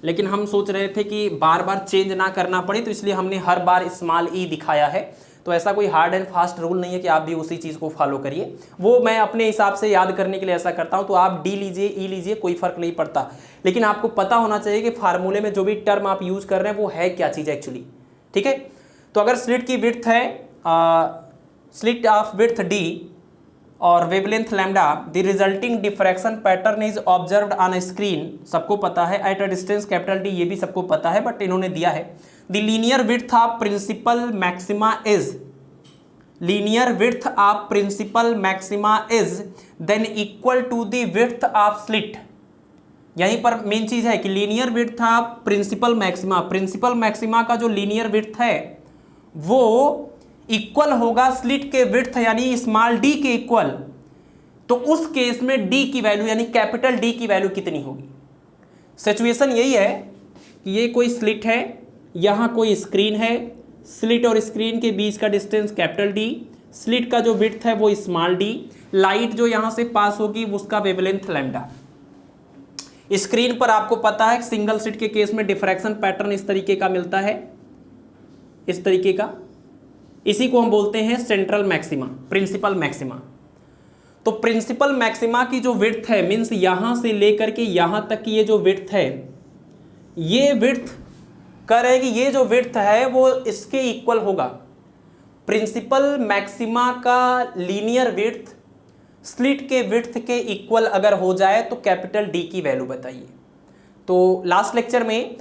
लेकिन हम सोच रहे थे कि बार बार चेंज ना करना पड़े, तो इसलिए हमने हर बार स्मॉल ई दिखाया है। तो ऐसा कोई हार्ड एंड फास्ट रूल नहीं है कि आप भी उसी चीज़ को फॉलो करिए, वो मैं अपने हिसाब से याद करने के लिए ऐसा करता हूं। तो आप डी लीजिए, ई लीजिए, कोई फर्क नहीं पड़ता, लेकिन आपको पता होना चाहिए कि फार्मूले में जो भी टर्म आप यूज कर रहे हैं वो है क्या चीज़ एक्चुअली। ठीक है, तो अगर स्लिट की विड्थ है स्लिट ऑफ विड्थ डी और wavelength lambda, the resulting diffraction pattern is observed on screen, सबको पता है, at a distance capital D, ये भी सबको पता है, बट इन्होंने दिया है the linear width of principal maxima is, linear width of principal maxima is then equal to the width of slit. यहीं पर मेन चीज है कि linear width of principal maxima, principal maxima का जो लीनियर विड्थ है वो इक्वल होगा स्लिट के विड्थ यानी स्मॉल डी के इक्वल। तो उस केस में डी की वैल्यू यानी कैपिटल डी की वैल्यू कितनी होगी। सिचुएशन यही है कि ये कोई स्लिट है, यहां कोई स्क्रीन है, स्लिट और स्क्रीन के बीच का डिस्टेंस कैपिटल डी, स्लिट का जो विड्थ है वो स्मॉल डी, लाइट जो यहां से पास होगी उसका वेवलेंथ लैम्डा। स्क्रीन पर आपको पता है सिंगल स्लिट के केस में डिफ्रैक्शन पैटर्न इस तरीके का मिलता है, इस तरीके का, इसी को हम बोलते हैं सेंट्रल मैक्सिमा, प्रिंसिपल मैक्सिमा। तो प्रिंसिपल मैक्सिमा की जो विड्थ है, मीन्स यहां से लेकर के यहां तक की ये जो विड्थ है, ये विड्थ कह रहे हैं कि ये जो विड्थ है वो इसके इक्वल होगा। प्रिंसिपल मैक्सिमा का लीनियर विड्थ स्लिट के विड्थ के इक्वल अगर हो जाए तो कैपिटल डी की वैल्यू बताइए। तो लास्ट लेक्चर में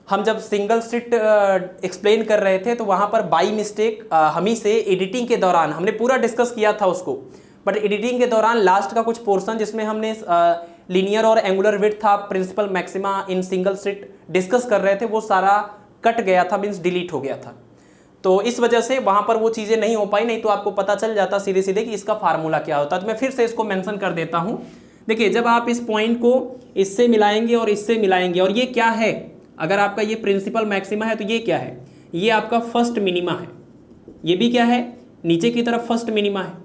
हम जब सिंगल स्लिट एक्सप्लेन कर रहे थे तो वहाँ पर बाई मिस्टेक हम ही से एडिटिंग के दौरान हमने पूरा डिस्कस किया था उसको, बट एडिटिंग के दौरान लास्ट का कुछ पोर्शन जिसमें हमने लीनियर और एंगुलर विड्थ था principal maxima in single slit discuss कर रहे थे, वो सारा कट गया था, मीन्स डिलीट हो गया था। तो इस वजह से वहाँ पर वो चीज़ें नहीं हो पाई, नहीं तो आपको पता चल जाता सीधे सीधे कि इसका फार्मूला क्या होता है। तो मैं फिर से इसको मेंशन कर देता हूँ। देखिए, जब आप इस पॉइंट को इससे मिलाएंगे और इससे मिलाएंगे, और ये क्या है, अगर आपका ये प्रिंसिपल मैक्सिमा है तो ये क्या है, ये आपका फर्स्ट मिनिमा है, ये भी क्या है, नीचे की तरफ फर्स्ट मिनिमा है।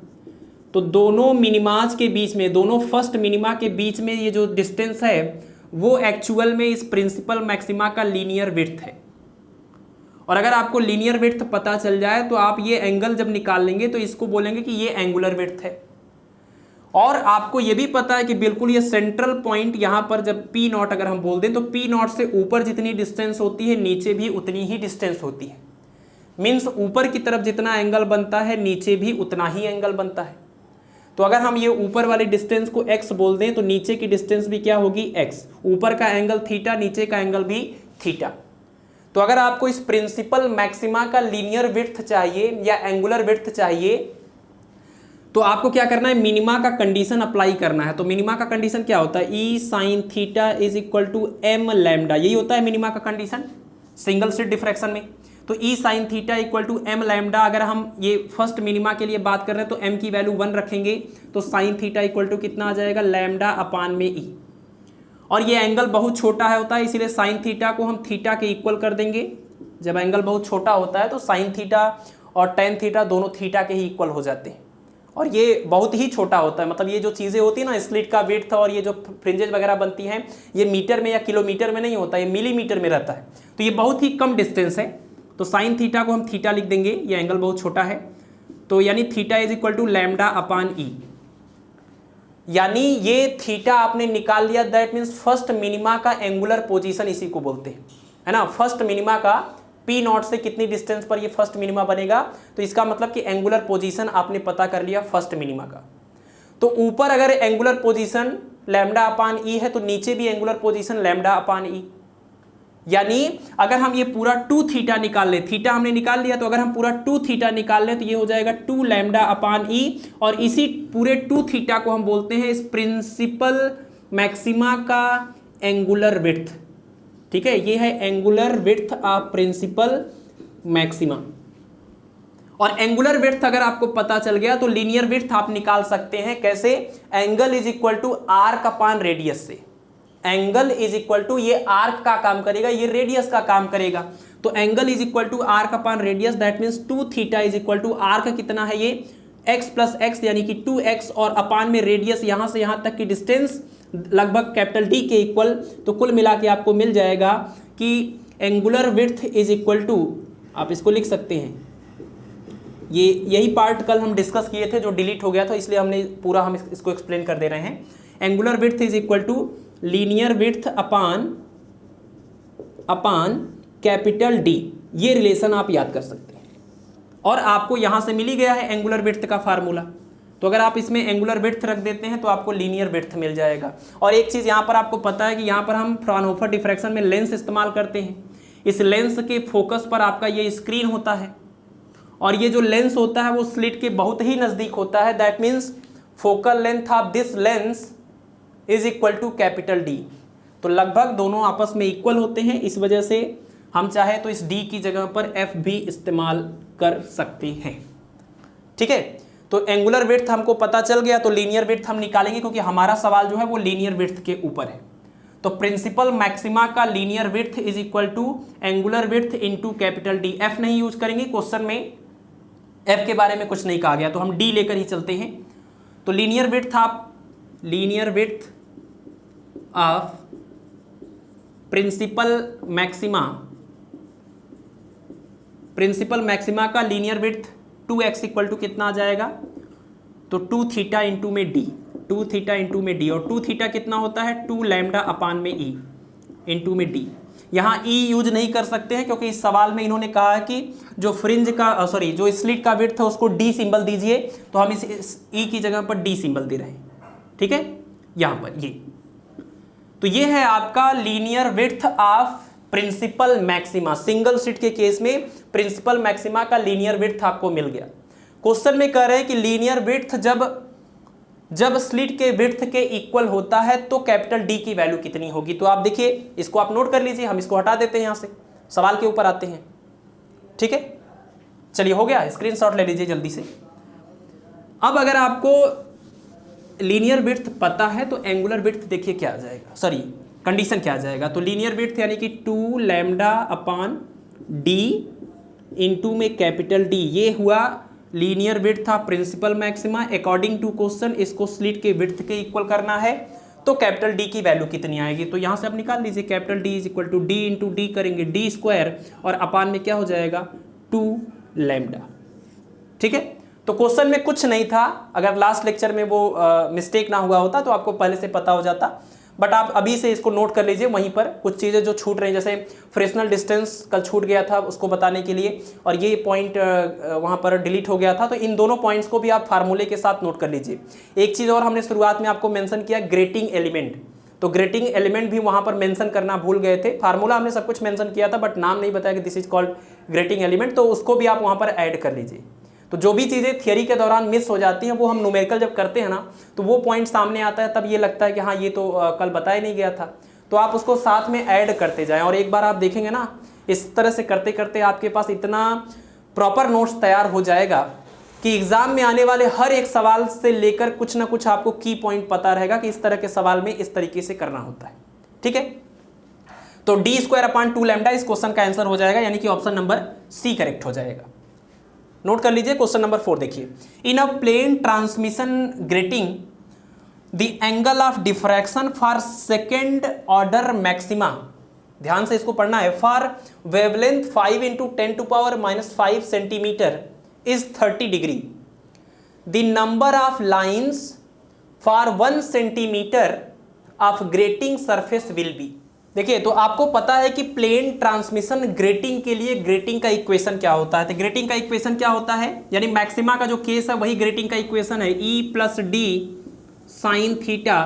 तो दोनों मिनिमाज के बीच में, दोनों फर्स्ट मिनिमा के बीच में ये जो डिस्टेंस है वो एक्चुअल में इस प्रिंसिपल मैक्सिमा का लीनियर विड्थ है। और अगर आपको लीनियर विड्थ पता चल जाए तो आप ये एंगल जब निकाल लेंगे तो इसको बोलेंगे कि ये एंगुलर विड्थ है। और आपको ये भी पता है कि बिल्कुल ये सेंट्रल पॉइंट यहाँ पर जब पी नॉट अगर हम बोल दें तो पी नॉट से ऊपर जितनी डिस्टेंस होती है नीचे भी उतनी ही डिस्टेंस होती है। मीन्स ऊपर की तरफ जितना एंगल बनता है नीचे भी उतना ही एंगल बनता है। तो अगर हम ये ऊपर वाली डिस्टेंस को x बोल दें तो नीचे की डिस्टेंस भी क्या होगी, x। ऊपर का एंगल थीटा, नीचे का एंगल भी थीटा। तो अगर आपको इस प्रिंसिपल मैक्सिमा का लीनियर विड्थ चाहिए या एंगुलर विड्थ चाहिए तो आपको क्या करना है, मिनिमा का कंडीशन अप्लाई करना है। तो मिनिमा का कंडीशन क्या होता है, E sine theta is equal to M lambda, यही होता है मिनिमा का कंडीशन सिंगल स्लिट डिफ्रैक्शन में। तो E sine theta equal to M lambda, अगर हम ये फर्स्ट मिनिमा के लिए बात कर रहे हैं तो एम की वैल्यू 1 रखेंगे तो साइन थीटा इक्वल टू कितना आ जाएगा, लैम्डा अपान में ई। और ये एंगल बहुत छोटा है होता है, इसीलिए साइन थीटा को हम थीटा के इक्वल कर देंगे। जब एंगल बहुत छोटा होता है तो साइन थीटा और टेन थीटा दोनों थीटा के ही इक्वल हो जाते हैं। और ये बहुत ही छोटा होता है, मतलब ये जो चीज़ें होती है ना, स्लिट का विड्थ और ये जो फ्रिंजेज वगैरह बनती हैं, ये मीटर में या किलोमीटर में नहीं होता, ये मिलीमीटर में रहता है। तो ये बहुत ही कम डिस्टेंस है। तो साइन थीटा को हम थीटा लिख देंगे, ये एंगल बहुत छोटा है, तो यानी theta is equal to lambda upon E. यानी ये थीटा आपने निकाल लिया, दैट मीन्स फर्स्ट मिनिमा का एंगुलर पोजीशन इसी को बोलते हैं, है ना। फर्स्ट मिनिमा का पी नॉट से कितनी डिस्टेंस पर ये फर्स्ट मिनिमा बनेगा, तो इसका मतलब कि एंगुलर पोजीशन आपने पता कर लिया फर्स्ट मिनिमा का। तो ऊपर अगर एंगुलर पोजीशन लैम्डा अपान ई है तो नीचे भी एंगुलर पोजीशन लैम्डा अपान ई। यानी अगर हम ये पूरा 2 थीटा निकाल ले, थीटा हमने निकाल लिया, तो अगर हम पूरा 2 थीटा निकाल लें तो ये हो जाएगा 2 लैम्डा अपान ई, और इसी पूरे 2 थीटा को हम बोलते हैं इस प्रिंसिपल मैक्सिमा का एंगुलर विड्थ। ठीक है, ये है angular width of principal maxima. और एंगुलर विड्थ अगर आपको पता चल गया तो लीनियर विड्थ आप निकाल सकते हैं कैसे, angle is equal to arc upon radius से। एंगल इज इक्वल टू, ये आर्क का काम करेगा, ये रेडियस का काम करेगा, तो angle is equal to arc upon radius, that means 2 theta is equal to arc कितना है ये x प्लस एक्स यानी कि 2x, और अपान में रेडियस यहां से यहां तक की डिस्टेंस लगभग कैपिटल D के इक्वल। तो कुल मिला के आपको मिल जाएगा कि angular width is equal to, आप इसको लिख सकते हैं, ये यही पार्ट कल हम डिस्कस किए थे जो डिलीट हो गया था, इसलिए हमने पूरा हम इसको एक्सप्लेन कर दे रहे हैं। Angular width is equal to linear width upon capital D, ये रिलेशन आप याद कर सकते हैं। और आपको यहां से मिल ही गया है एंगुलर विड्थ का फार्मूला, तो अगर आप इसमें एंगुलर विड्थ रख देते हैं तो आपको लीनियर विड्थ मिल जाएगा। और एक चीज़ यहाँ पर आपको पता है कि यहाँ पर हम फ्राउनहोफर डिफ्रैक्शन में लेंस इस्तेमाल करते हैं। इस लेंस के फोकस पर आपका ये स्क्रीन होता है, और ये जो लेंस होता है वो स्लिट के बहुत ही नज़दीक होता है, that means focal length of this lens is equal to capital D। तो लगभग दोनों आपस में इक्वल होते हैं, इस वजह से हम चाहे तो इस D की जगह पर F भी इस्तेमाल कर सकते हैं। ठीक है, तो एंगुलर विड्थ हमको पता चल गया, तो लीनियर विड्थ हम निकालेंगे क्योंकि हमारा सवाल जो है वो लीनियर विड्थ के ऊपर है। तो प्रिंसिपल मैक्सिमा का linear width is equal to angular width into capital D। F नहीं यूज करेंगे क्वेश्चन में, F के बारे में कुछ नहीं कहा गया, तो हम D लेकर ही चलते हैं। तो linear width of principal maxima का linear width 2x equal to कितना आ जाएगा, तो 2 थीटा इंटू में D, 2 थीटा इंटू में D, और 2 थीटा कितना होता है 2 लैम्डा अपान में E इंटू में D। यहाँ E यूज नहीं कर सकते हैं क्योंकि इस सवाल में इन्होंने कहा है कि जो फ्रिंज का जो स्लिट का विड्थ है उसको D सिंबल दीजिए, तो हम इस E की जगह पर D सिंबल दे रहे हैं। ठीक है, यहाँ पर ये, तो ये है आपका linear width of principal maxima. Single slit के केस में प्रिंसिपल मैक्सिमा का लीनियर विड्थ आपको मिल गया। क्वेश्चन में कह रहे हैं कि लीनियर विड्थ जब स्लिट के विड्थ के इक्वल होता है तो कैपिटल D की वैल्यू कितनी होगी। तो आप देखिए, इसको आप नोट कर लीजिए, हम इसको हटा देते हैं यहाँ से, सवाल के ऊपर आते हैं। ठीक है, चलिए हो गया, स्क्रीनशॉट ले लीजिए जल्दी से। अब अगर आपको लीनियर विड्थ पता है तो एंगुलर विड्थ देखिए क्या आ जाएगा, सॉरी कंडीशन क्या आ जाएगा। तो लीनियर विड्थ यानी कि 2 लैम्डा अपान D इंटू में कैपिटल D, ये हुआ linear width of principal maxima. According to question इसको स्लिट के विड्थ के इक्वल करना है, तो कैपिटल D की वैल्यू कितनी आएगी, तो यहाँ से आप निकाल लीजिए, capital D is equal to D into D करेंगे D स्क्वायर, और अपान में क्या हो जाएगा 2 लैम्डा। ठीक है, तो क्वेश्चन में कुछ नहीं था, अगर लास्ट लेक्चर में वो मिस्टेक ना हुआ होता तो आपको पहले से पता हो जाता, बट आप अभी से इसको नोट कर लीजिए। वहीं पर कुछ चीज़ें जो छूट रही हैं, जैसे फ्रेक्शनल डिस्टेंस कल छूट गया था उसको बताने के लिए, और ये पॉइंट वहाँ पर डिलीट हो गया था, तो इन दोनों पॉइंट्स को भी आप फार्मूले के साथ नोट कर लीजिए। एक चीज़ और हमने शुरुआत में आपको मेंशन किया, ग्रेटिंग एलिमेंट, तो ग्रेटिंग एलिमेंट भी वहाँ पर मेंशन करना भूल गए थे। फार्मूला हमने सब कुछ मेंशन किया था, बट नाम नहीं बताया कि this is called grating element, तो उसको भी आप वहाँ पर ऐड कर लीजिए। तो जो भी चीज़ें थियरी के दौरान मिस हो जाती हैं वो हम न्यूमेरिकल जब करते हैं ना, तो वो पॉइंट सामने आता है, तब ये लगता है कि हाँ ये तो कल बताया नहीं गया था, तो आप उसको साथ में ऐड करते जाएं। और एक बार आप देखेंगे ना, इस तरह से करते करते आपके पास इतना प्रॉपर नोट्स तैयार हो जाएगा कि एग्जाम में आने वाले हर एक सवाल से लेकर कुछ ना कुछ आपको की पॉइंट पता रहेगा कि इस तरह के सवाल में इस तरीके से करना होता है। ठीक है, तो D स्क्वायर अपान 2 लैम्डा इस क्वेश्चन का आंसर हो जाएगा, यानी कि ऑप्शन नंबर C करेक्ट हो जाएगा। नोट कर लीजिए क्वेश्चन नंबर 4 देखिए, in a plane transmission grating the angle of diffraction for second order maxima, ध्यान से इसको पढ़ना है, for wavelength 5 × 10⁻⁵ centimetre is 30 degree, the number of lines for 1 centimetre of grating surface will be. देखिए तो आपको पता है कि प्लेन ट्रांसमिशन ग्रेटिंग के लिए ग्रेटिंग का इक्वेशन क्या होता है, तो ग्रेटिंग का इक्वेशन क्या होता है, यानी मैक्सिमा का जो केस है वही ग्रेटिंग का इक्वेशन है, E + D sin theta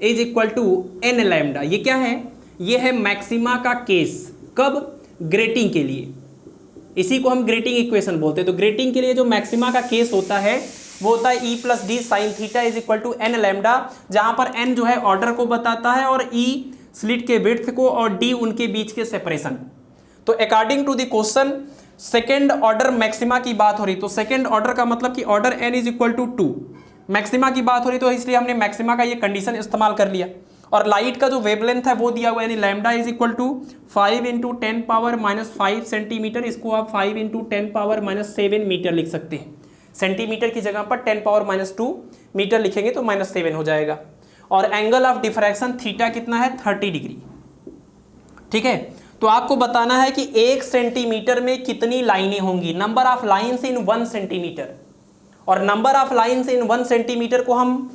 is equal to n lambda. ये क्या है, ये है मैक्सिमा का केस, कब, ग्रेटिंग के लिए, इसी को हम ग्रेटिंग इक्वेशन बोलते हैं। तो ग्रेटिंग के लिए जो मैक्सिमा का केस होता है वो होता है E + D sin theta is equal to n lambda, जहां पर n जो है ऑर्डर को बताता है और E स्लिट के विड्थ को और D उनके बीच के सेपरेशन। तो according to the question second order maxima की बात हो रही, तो सेकेंड ऑर्डर का मतलब कि order n is equal to 2, maxima की बात हो रही, तो इसलिए हमने मैक्सिमा का ये कंडीशन इस्तेमाल कर लिया। और लाइट का जो वेवलेंथ है वो दिया हुआ है, यानी lambda is equal to 5 × 10⁻⁵ centimetre, इसको आप 5 × 10⁻⁷ मीटर लिख सकते हैं, सेंटीमीटर की जगह पर 10⁻⁻2 मीटर लिखेंगे तो -7 हो जाएगा। और एंगल ऑफ डिफ्रैक्शन थीटा कितना है, 30 डिग्री। ठीक है, तो आपको बताना है कि 1 सेंटीमीटर में कितनी लाइनें होंगी, number of lines in 1 centimetre. और number of lines in 1 centimetre को हम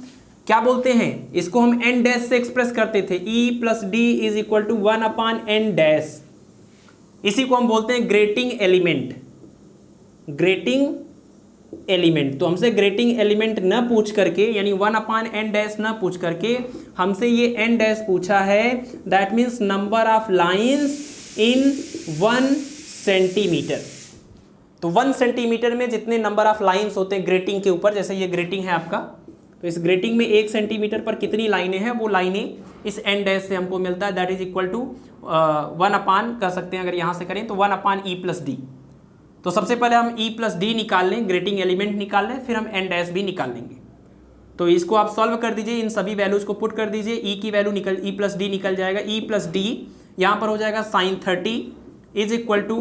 क्या बोलते हैं, इसको हम n डैश से एक्सप्रेस करते थे, E + D is equal to 1/n dash, इसी को हम बोलते हैं ग्रेटिंग एलिमेंट, ग्रेटिंग एलिमेंट। तो हमसे ग्रेटिंग एलिमेंट न पूछ करके, यानी 1/n डैश न पूछ करके हमसे ये n डैश पूछा है, that means number of lines in 1 centimetre. तो 1 सेंटीमीटर में जितने नंबर ऑफ लाइन्स होते हैं ग्रेटिंग के ऊपर, जैसे ये ग्रेटिंग है आपका, तो इस ग्रेटिंग में 1 सेंटीमीटर पर कितनी लाइनें हैं, वो लाइनें इस n डैश से हमको मिलता है, दैट इज इक्वल टू 1 कर सकते हैं अगर यहाँ से करें तो 1/E + D। तो सबसे पहले हम E + D निकाल लें, ग्रेटिंग एलिमेंट निकाल लें, फिर हम n डैश भी निकाल लेंगे। तो इसको आप सॉल्व कर दीजिए, इन सभी वैल्यूज को पुट कर दीजिए, E की वैल्यू निकल, E + D निकल जाएगा, E + D यहाँ पर हो जाएगा sin 30 is equal to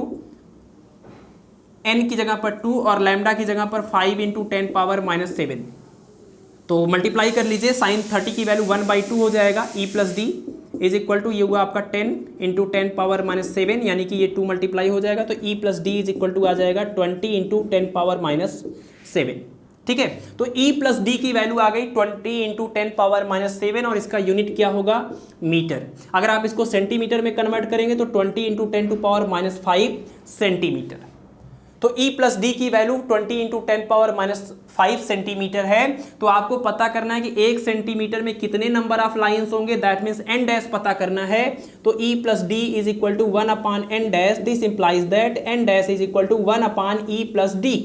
n की जगह पर 2 और लैम्डा की जगह पर 5 × 10⁻⁷। तो मल्टीप्लाई कर लीजिए, sin 30 की वैल्यू 1/2 हो जाएगा, E + D is equal to ये हुआ आपका 10 × 10⁻⁷, यानी कि ये 2 मल्टीप्लाई हो जाएगा, तो E + D is equal to आ जाएगा 20 × 10⁻⁷। ठीक है, तो E + D की वैल्यू आ गई 20 × 10⁻⁷, और इसका यूनिट क्या होगा, मीटर। अगर आप इसको सेंटीमीटर में कन्वर्ट करेंगे तो 20 × 10⁻⁵ सेंटीमीटर। तो E + D की वैल्यू 20 × 10⁻⁵ सेंटीमीटर है। तो आपको पता करना है कि 1 सेंटीमीटर में कितने नंबर ऑफ लाइन्स होंगे, दैट मीन्स n डैश पता करना है। तो E + D is equal to 1/n dash, this implies that n dash is equal to 1/E + D।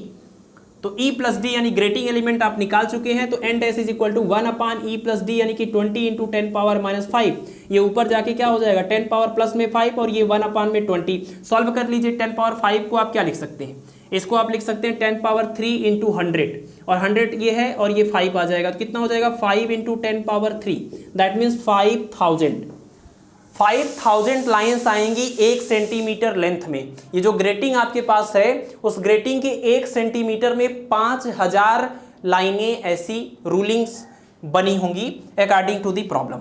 तो E + D यानी ग्रेटिंग एलिमेंट आप निकाल चुके हैं, तो n dash is equal to 1/E + D यानी कि 20 × 10⁻⁵। ये ऊपर जाके क्या हो जाएगा, 10 पावर प्लस में 5 और ये 1/20। सॉल्व कर लीजिए, 10 पावर 5 को आप क्या लिख सकते हैं, इसको आप लिख सकते हैं 10 पावर 3 × 100, और 100 ये है और ये 5 आ जाएगा, तो कितना हो जाएगा 5 × 10 पावर 3, दैट मीन्स 5000 लाइन्स आएंगी 1 सेंटीमीटर लेंथ में। ये जो ग्रेटिंग आपके पास है उस ग्रेटिंग के 1 सेंटीमीटर में 5000 लाइनें ऐसी रूलिंग्स बनी होंगी अकॉर्डिंग टू द प्रॉब्लम।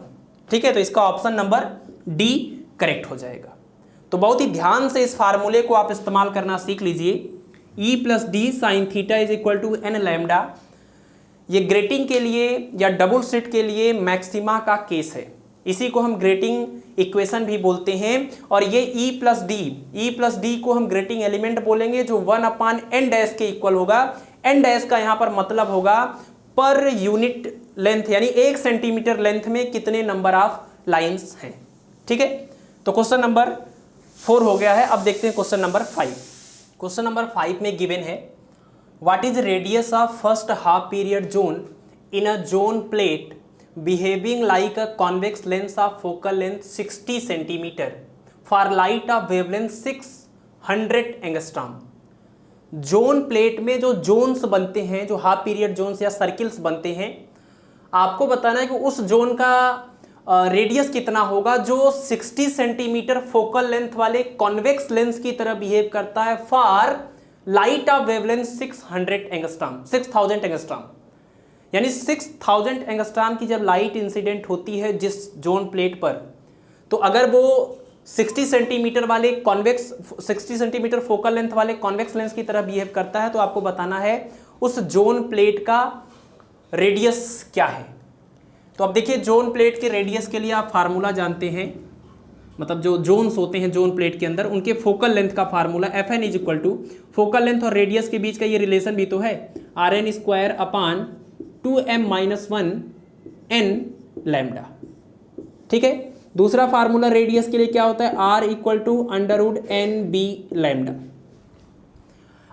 ठीक है, तो इसका ऑप्शन नंबर डी करेक्ट हो जाएगा। तो बहुत ही ध्यान से इस फार्मूले को आप इस्तेमाल करना सीख लीजिए। E + D sin theta is equal to n lambda, ये ग्रेटिंग के लिए या डबल स्लिट के लिए मैक्सिमा का केस है, इसी को हम ग्रेटिंग इक्वेशन भी बोलते हैं। और ये E + D को हम ग्रेटिंग एलिमेंट बोलेंगे जो 1/n डैश के इक्वल होगा। n डैश का यहाँ पर मतलब होगा पर यूनिट लेंथ, यानी 1 सेंटीमीटर लेंथ में कितने नंबर ऑफ लाइन्स हैं। ठीक है, तो क्वेश्चन नंबर 4 हो गया है। अब देखते हैं क्वेश्चन नंबर 5। क्वेश्चन नंबर 5 में गिवन है, what is radius of first half period zone in a zone plate behaving like a convex lens of focal length 60 centimetre for light of wavelength 600 angstrom. Zone plate में जो जोन्स बनते हैं, जो हाफ पीरियड जोन्स या सर्किल्स बनते हैं, आपको बताना है कि उस जोन का रेडियस कितना होगा जो 60 सेंटीमीटर फोकल लेंथ वाले कॉन्वेक्स लेंस की तरह बिहेव करता है for light of wavelength 6000 angstrom, यानी 6000 एंगस्ट्रॉम की जब लाइट इंसिडेंट होती है जिस जोन प्लेट पर, तो अगर वो 60 सेंटीमीटर वाले कॉन्वेक्स 60 सेंटीमीटर फोकल लेंथ वाले कॉन्वेक्स लेंस की तरह बिहेव करता है, तो आपको बताना है उस जोन प्लेट का रेडियस क्या है। तो अब देखिए जोन प्लेट के रेडियस के लिए आप फार्मूला जानते हैं, मतलब जो जोन्स होते हैं जोन प्लेट के अंदर उनके फोकल लेंथ का formula FN is equal to focal length और रेडियस के बीच का ये रिलेशन भी तो है, RN square upon 2m-1 n lambda. ठीक है, दूसरा फार्मूला रेडियस के लिए क्या होता है, R equal to √NB lambda.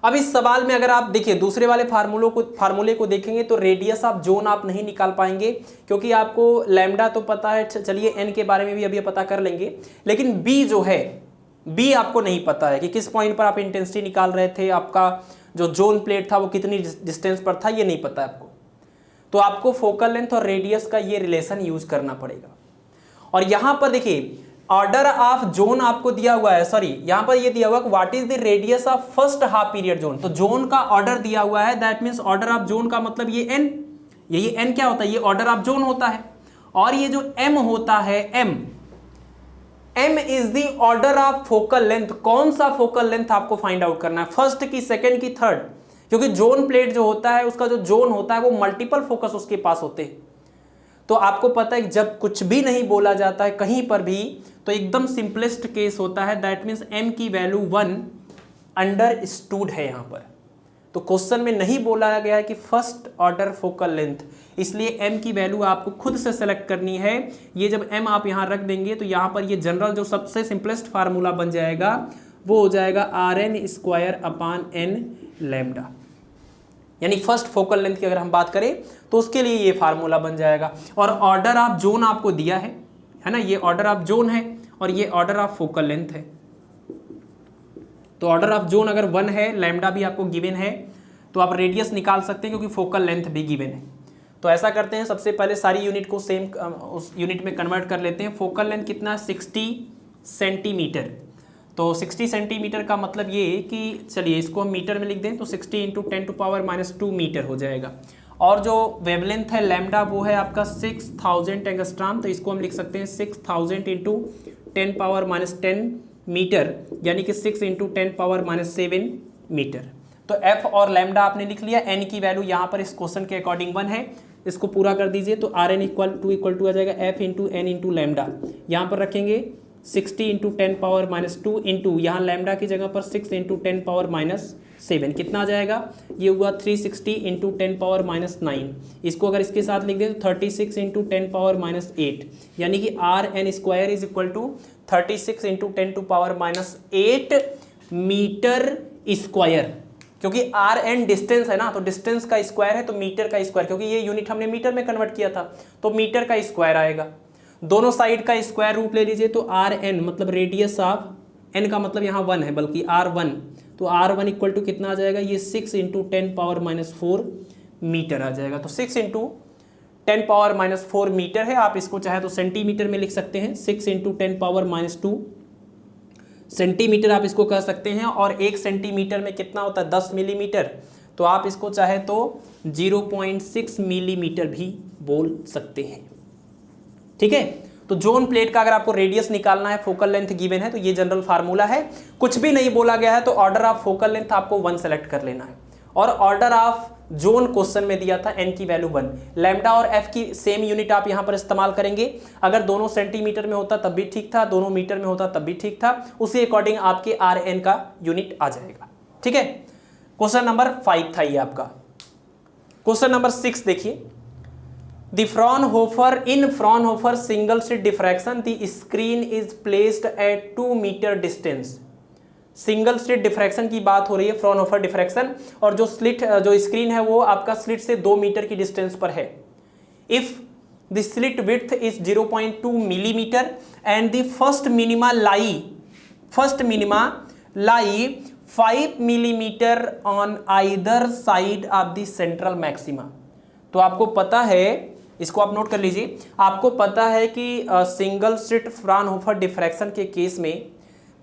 अब इस सवाल में अगर आप देखिए दूसरे वाले फार्मूले को देखेंगे तो रेडियस ऑफ जोन आप नहीं निकाल पाएंगे, क्योंकि आपको लैम्डा तो पता है, चलिए n के बारे में भी अभी पता कर लेंगे, लेकिन b जो है, b आपको नहीं पता है कि किस पॉइंट पर आप इंटेंसिटी निकाल रहे थे, आपका जो जोन प्लेट था वो कितनी डिस्टेंस पर था, ये नहीं पता है आपको। तो आपको फोकल लेंथ और रेडियस का ये रिलेशन यूज करना पड़ेगा। और यहां पर देखिए ऑर्डर ऑफ जोन आपको दिया हुआ है, सॉरी यहां पर ये दिया हुआ है what is the radius of first half period zone, तो जोन का ऑर्डर दिया हुआ है, that means order of zone का मतलब ये n, ये n क्या होता है, ये ऑर्डर ऑफ जोन होता है। और ये जो m होता है, m is the order of focal length. कौन सा फोकल लेंथ आपको फाइंड आउट करना है, फर्स्ट की, सेकेंड की, थर्ड, क्योंकि जोन प्लेट जो होता है उसका जो जोन होता है वो मल्टीपल फोकस उसके पास होते हैं। तो आपको पता है जब कुछ भी नहीं बोला जाता है कहीं पर भी, तो एकदम सिंपलेस्ट केस होता है, दैट मीन्स m की वैल्यू 1 अंडरस्टूड है यहाँ पर। तो क्वेश्चन में नहीं बोला गया है कि फर्स्ट ऑर्डर फोकल लेंथ, इसलिए m की वैल्यू आपको खुद से सेलेक्ट करनी है। ये जब m आप यहाँ रख देंगे तो यहाँ पर ये जनरल जो सबसे सिंपलेस्ट फार्मूला बन जाएगा वो हो जाएगा RN स्क्वायर अपान n लैम्डा, यानी फर्स्ट फोकल लेंथ की अगर हम बात करें तो उसके लिए ये फार्मूला बन जाएगा। और ऑर्डर ऑफ जोन आपको दिया है ना, ये ऑर्डर ऑफ जोन है और ये ऑर्डर ऑफ फोकल लेंथ है। तो ऑर्डर ऑफ जोन अगर 1 है, लैम्डा भी आपको गिवन है, तो आप रेडियस निकाल सकते हैं क्योंकि फोकल लेंथ भी गिवन है। तो ऐसा करते हैं, सबसे पहले सारी यूनिट को सेम उस यूनिट में कन्वर्ट कर लेते हैं। फोकल लेंथ कितना, 60 सेंटीमीटर। तो 60 सेंटीमीटर का मतलब ये कि चलिए इसको हम मीटर में लिख दें, तो 60 × 10⁻² मीटर हो जाएगा। और जो वेवलेंथ है लैम्डा वो है आपका 6000 एंगस्ट्रॉम, तो इसको हम लिख सकते हैं 6000 × 10⁻10 मीटर, यानी कि 6 × 10⁻7 मीटर। तो f और लैम्डा आपने लिख लिया, n की वैल्यू यहाँ पर इस क्वेश्चन के अकॉर्डिंग 1 है, इसको पूरा कर दीजिए। तो RN इक्वल टू आ जाएगा f × n × लैम्डा, यहाँ पर रखेंगे 60 × 10⁻² इंटू यहाँ लैम्डा की जगह पर 6 × 10⁻7, कितना आ जाएगा, ये हुआ 360 × 10⁻9। इसको अगर इसके साथ लिख दें तो 36 × 10⁻8, यानी कि RN square is equal to 36 × 10⁻8 metre square, क्योंकि RN डिस्टेंस है ना, तो डिस्टेंस का स्क्वायर है तो मीटर का स्क्वायर, क्योंकि ये यूनिट हमने मीटर में कन्वर्ट किया था तो मीटर का स्क्वायर आएगा। दोनों साइड का स्क्वायर रूट ले लीजिए, तो RN मतलब रेडियस ऑफ, n का मतलब यहाँ 1 है बल्कि R1, तो R1 इक्वल टू कितना आ जाएगा, ये 6 × 10⁻4 मीटर आ जाएगा। तो 6 × 10⁻4 मीटर है, आप इसको चाहे तो सेंटीमीटर में लिख सकते हैं, 6 × 10⁻2 सेंटीमीटर आप इसको कह सकते हैं। और 1 सेंटीमीटर में कितना होता है, 10 मिलीमीटर, तो आप इसको चाहे तो 0.6 मिलीमीटर भी बोल सकते हैं। ठीक है, तो जोन प्लेट का अगर आपको रेडियस निकालना है, फोकल लेंथ गिवन है, तो ये जनरल फार्मूला है। कुछ भी नहीं बोला गया है तो ऑर्डर ऑफ फोकल लेंथ आपको 1 सेलेक्ट कर लेना है। और ऑर्डर ऑफ जोन क्वेश्चन में दिया था n की वैल्यू 1, लैम्डा और f की सेम यूनिट आप यहां पर इस्तेमाल करेंगे। अगर दोनों सेंटीमीटर में होता तब भी ठीक था, दोनों मीटर में होता तब भी ठीक था, उसी अकॉर्डिंग आपके RN का यूनिट आ जाएगा। ठीक है, क्वेश्चन नंबर 5 था ये आपका। क्वेश्चन नंबर 6 देखिए, The Fraunhofer single slit diffraction, the screen is placed at 2 meter distance। Single slit diffraction की बात हो रही है, फ्रॉनहोफर डिफ्रैक्शन, और जो स्क्रीन है वो आपका स्लिट से 2 मीटर की डिस्टेंस पर है। If the slit width is 0.2 millimetre and the first minima lie 5 millimetre on either side of the central maxima. तो आपको पता है, इसको आप नोट कर लीजिए, आपको पता है कि सिंगल स्लिट फ्रॉनहोफर डिफ्रैक्शन के केस में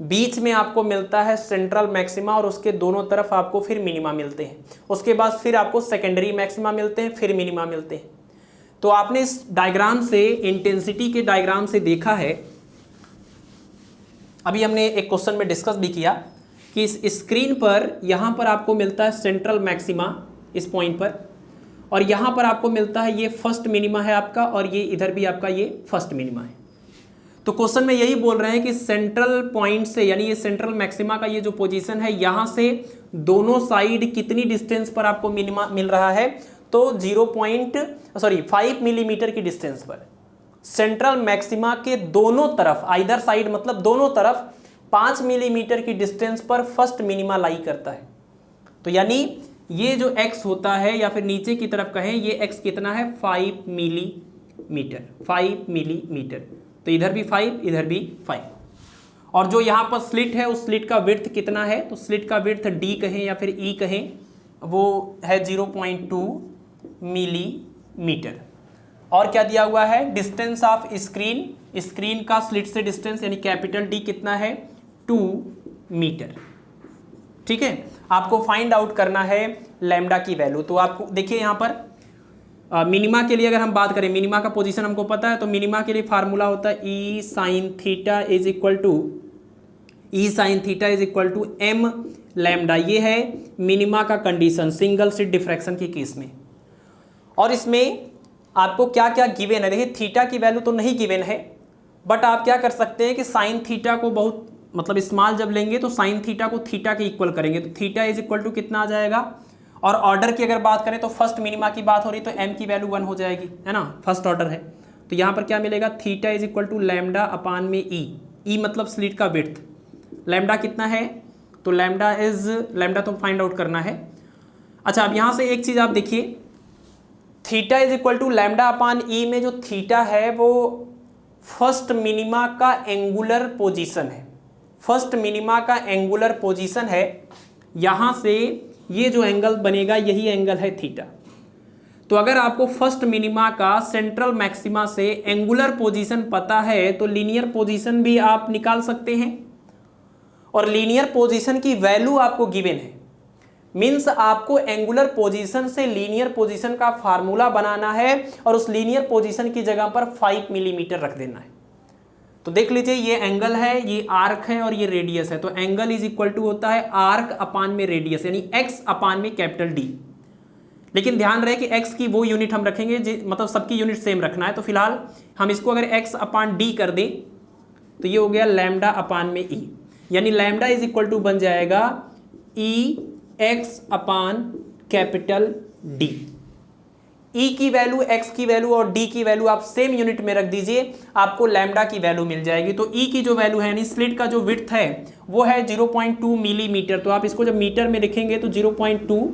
बीच में आपको मिलता है सेंट्रल मैक्सिमा और उसके दोनों तरफ आपको फिर मिनिमा मिलते हैं। उसके बाद फिर आपको सेकेंडरी मैक्सिमा मिलते हैं, फिर मिनिमा मिलते हैं। तो आपने इस डायग्राम से, इंटेंसिटी के डायग्राम से देखा है, अभी हमने एक क्वेश्चन में डिस्कस भी किया कि इस स्क्रीन पर यहाँ पर आपको मिलता है सेंट्रल मैक्सिमा इस पॉइंट पर, और यहाँ पर आपको मिलता है ये फर्स्ट मिनिमा है आपका, और ये इधर भी आपका ये फर्स्ट मिनिमा है। तो क्वेश्चन में यही बोल रहे हैं कि सेंट्रल पॉइंट से, यानी ये सेंट्रल मैक्सिमा का ये जो पोजीशन है, यहाँ से दोनों साइड कितनी डिस्टेंस पर आपको मिनिमा मिल रहा है, तो 5 मिलीमीटर की डिस्टेंस पर सेंट्रल मैक्सिमा के दोनों तरफ, आइदर साइड मतलब दोनों तरफ 5 मिलीमीटर की डिस्टेंस पर फर्स्ट मिनिमा लाई करता है। तो यानी ये जो x होता है, या फिर नीचे की तरफ कहें, ये x कितना है 5 मिलीमीटर। तो इधर भी 5, इधर भी 5। और जो यहाँ पर स्लिट है, उस स्लिट का विड्थ कितना है, तो स्लिट का विड्थ d कहें या फिर e कहें, वो है 0.2 मिलीमीटर। और क्या दिया हुआ है, डिस्टेंस ऑफ स्क्रीन का स्लिट से डिस्टेंस यानी कैपिटल D कितना है 2 मीटर। ठीक है, आपको फाइंड आउट करना है लैम्डा की वैल्यू। तो आपको देखिए यहाँ पर मिनिमा के लिए अगर हम बात करें, मिनिमा का पोजीशन हमको पता है, तो मिनिमा के लिए फार्मूला होता है E sine theta is equal to M lambda. ये है मिनिमा का कंडीशन सिंगल स्लिट डिफ्रैक्शन के केस में। और इसमें आपको क्या क्या गिवन है, देखिए थीटा की वैल्यू तो नहीं गिवन है, बट आप क्या कर सकते हैं कि साइन थीटा को बहुत मतलब स्मॉल जब लेंगे तो साइन थीटा को थीटा के इक्वल करेंगे, तो थीटा इज इक्वल टू कितना आ जाएगा। और ऑर्डर की अगर बात करें तो फर्स्ट मिनिमा की बात हो रही तो m की वैल्यू 1 हो जाएगी, है ना, फर्स्ट ऑर्डर है। तो यहाँ पर क्या मिलेगा, theta is equal to lambda upon में ई मतलब स्लिट का विड्थ। लैम्डा कितना है, तो लैम्डा तो फाइंड आउट करना है। अच्छा, अब यहाँ से एक चीज़ आप देखिए, theta is equal to lambda upon E में जो थीटा है वो फर्स्ट मिनिमा का एंगुलर पोजीशन है, फर्स्ट मिनिमा का एंगुलर पोजीशन है। यहाँ से ये जो एंगल बनेगा यही एंगल है थीटा। तो अगर आपको फर्स्ट मिनिमा का सेंट्रल मैक्सिमा से एंगुलर पोजीशन पता है तो लीनियर पोजीशन भी आप निकाल सकते हैं, और लीनियर पोजीशन की वैल्यू आपको गिवन है। मीन्स आपको एंगुलर पोजीशन से लीनियर पोजीशन का फार्मूला बनाना है और उस लीनियर पोजीशन की जगह पर 5 मिलीमीटर रख देना है। तो देख लीजिए, ये एंगल है, ये आर्क है और ये रेडियस है। तो एंगल इज इक्वल टू होता है आर्क अपान में रेडियस, यानी x अपान में कैपिटल D। लेकिन ध्यान रहे कि x की वो यूनिट हम रखेंगे मतलब सबकी यूनिट सेम रखना है। तो फिलहाल हम इसको अगर x अपान D कर दें तो ये हो गया लैम्डा अपान में E, यानी लैम्डा इज इक्वल टू बन जाएगा EX अपान कैपिटल D। E की वैल्यू, x की वैल्यू और D की वैल्यू आप सेम यूनिट में रख दीजिए, आपको लैम्डा की वैल्यू मिल जाएगी। तो E की जो वैल्यू है यानी स्लिट का जो विड्थ है वो है 0.2 मिलीमीटर। तो आप इसको जब मीटर में लिखेंगे तो 0.2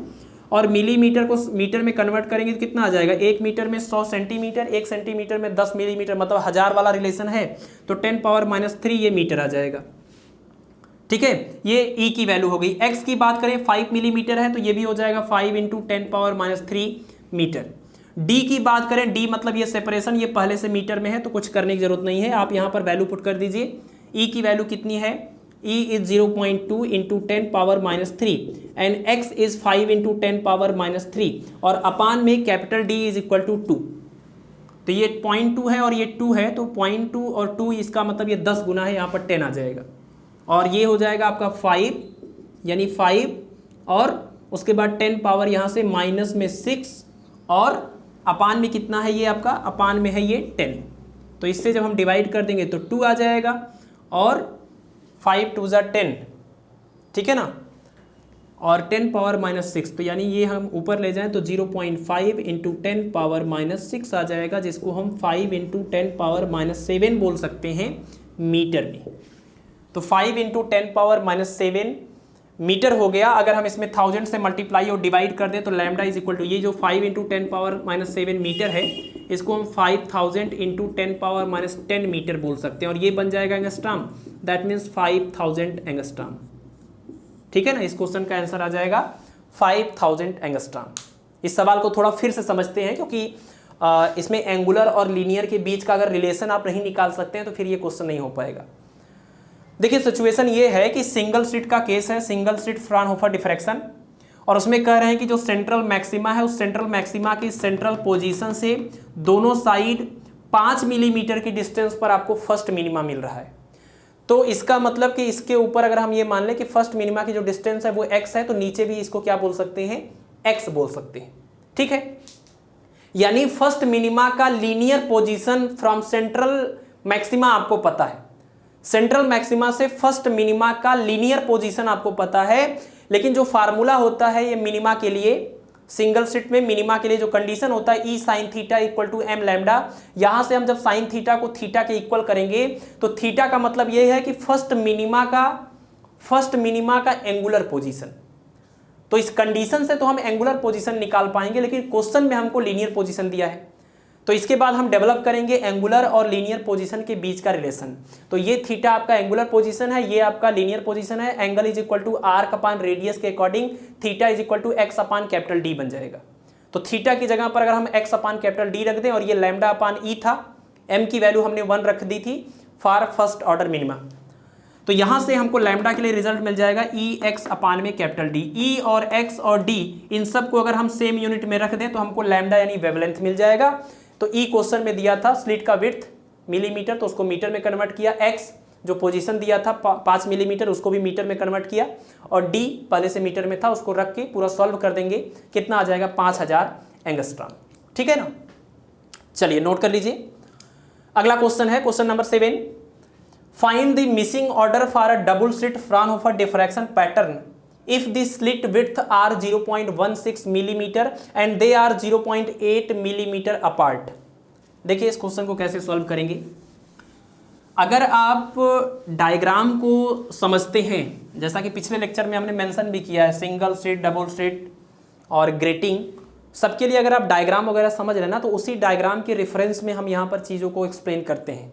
और मिलीमीटर को मीटर में कन्वर्ट करेंगे तो कितना आ जाएगा, 1 मीटर में 100 सेंटीमीटर, 1 सेंटीमीटर में 10 मिलीमीटर, मतलब 1000 वाला रिलेशन है। तो 10⁻³ ये मीटर आ जाएगा। ठीक है, ये E की वैल्यू हो गई। x की बात करें 5 मिलीमीटर है तो ये भी हो जाएगा 5 × 10⁻³ मीटर। D की बात करें, D मतलब ये सेपरेशन, ये पहले से मीटर में है तो कुछ करने की जरूरत नहीं है, आप यहाँ पर वैल्यू पुट कर दीजिए। E की वैल्यू कितनी है, E is 0.2 × 10⁻³ and x is 5 × 10⁻³ और अपान में capital D is equal to 2। तो ये 0.2 है और ये 2 है, तो 0.2 और 2 इसका मतलब ये 10 गुना है, यहाँ पर 10 आ जाएगा। और ये हो जाएगा आपका 5 यानी 5 और उसके बाद 10 पावर यहाँ से माइनस में 6 और अपान में कितना है, ये आपका अपान में है ये 10। तो इससे जब हम डिवाइड कर देंगे तो 2 आ जाएगा और 5 2 ज़ा 10, ठीक है ना, और 10⁻⁻6। तो यानी ये हम ऊपर ले जाएं तो 0.5 × 10⁻⁻6 आ जाएगा, जिसको हम 5 × 10⁻⁻7 बोल सकते हैं मीटर में। तो 5 × 10⁻⁻7 मीटर हो गया। अगर हम इसमें 1000 से मल्टीप्लाई और डिवाइड कर दें तो लैम्डा इज इक्वल टू, ये जो 5 × 10⁻⁻7 मीटर है इसको हम 5000 × 10⁻⁻10 मीटर बोल सकते हैं, और ये बन जाएगा एंगस्ट्रॉम, दैट मीन्स 5000 एंगस्ट्रॉम। ठीक है ना, इस क्वेश्चन का आंसर आ जाएगा 5000 एंगस्ट्रॉम। इस सवाल को थोड़ा फिर से समझते हैं, क्योंकि इसमें एंगुलर और लीनियर के बीच का अगर रिलेशन आप नहीं निकाल सकते हैं तो फिर ये क्वेश्चन नहीं हो पाएगा। देखिए सिचुएशन ये है कि सिंगल स्लिट का केस है, सिंगल स्लिट फ्राउनहोफर डिफ्रैक्शन, और उसमें कह रहे हैं कि जो सेंट्रल मैक्सिमा है उस सेंट्रल मैक्सिमा की सेंट्रल पोजीशन से दोनों साइड 5 मिलीमीटर की डिस्टेंस पर आपको फर्स्ट मिनिमा मिल रहा है। तो इसका मतलब कि इसके ऊपर अगर हम ये मान लें कि फर्स्ट मिनिमा की जो डिस्टेंस है वो x है, तो नीचे भी इसको क्या बोल सकते हैं, x बोल सकते हैं। ठीक है, यानी फर्स्ट मिनिमा का linear position from central maxima आपको पता है, सेंट्रल मैक्सिमा से फर्स्ट मिनिमा का लीनियर पोजीशन आपको पता है, लेकिन जो फार्मूला होता है ये मिनिमा के लिए, सिंगल स्लिट में मिनिमा के लिए जो कंडीशन होता है, E sine theta equal to M lambda, यहां से हम जब साइन थीटा को थीटा के इक्वल करेंगे तो थीटा का मतलब ये है कि फर्स्ट मिनिमा का एंगुलर पोजीशन। तो इस कंडीशन से तो हम एंगुलर पोजीशन निकाल पाएंगे, लेकिन क्वेश्चन में हमको लीनियर पोजीशन दिया है। तो इसके बाद हम डेवलप करेंगे एंगुलर और लीनियर पोजीशन के बीच का रिलेशन। तो ये थीटा आपका एंगुलर पोजीशन है, ये आपका लीनियर पोजीशन है। Angle is equal to arc upon radius के according theta is equal to X upon capital D बन जाएगा। तो थीटा की जगह पर अगर हम एक्स अपान कैपिटल डी रख दें, और ये लैम्डा अपान ई था, एम की वैल्यू हमने 1 रख दी थी फॉर फर्स्ट ऑर्डर मिनिमा, तो यहां से हमको लैम्डा के लिए रिजल्ट मिल जाएगा ई एक्स अपान में कैपिटल डी। ई और एक्स और डी इन सब को अगर हम सेम यूनिट में रख दें तो हमको लैम्डा यानी वेवलेंथ मिल जाएगा। तो ई क्वेश्चन में दिया था स्लिट का विड्थ मिलीमीटर, तो उसको मीटर में कन्वर्ट किया। एक्स जो पोजीशन दिया था 5 मिलीमीटर, उसको भी मीटर में कन्वर्ट किया, और डी पहले से मीटर में था, उसको रख के पूरा सॉल्व कर देंगे, कितना आ जाएगा 5000 एंगस्ट्रॉम। ठीक है ना, चलिए नोट कर लीजिए। अगला क्वेश्चन है question number 7, find the missing order for a double slit Fraunhofer diffraction pattern if the slit width are 0.16 millimeter and they are 0.8 millimeter apart। देखिए इस क्वेश्चन को कैसे सॉल्व करेंगे। अगर आप डायग्राम को समझते हैं, जैसा कि पिछले लेक्चर में हमने मेंशन भी किया है, सिंगल स्लिट, डबल स्लिट और ग्रेटिंग, सबके लिए अगर आप डायग्राम वगैरह समझ रहे हैं ना, तो उसी डायग्राम के रेफरेंस में हम यहाँ पर चीज़ों को एक्सप्लेन करते हैं,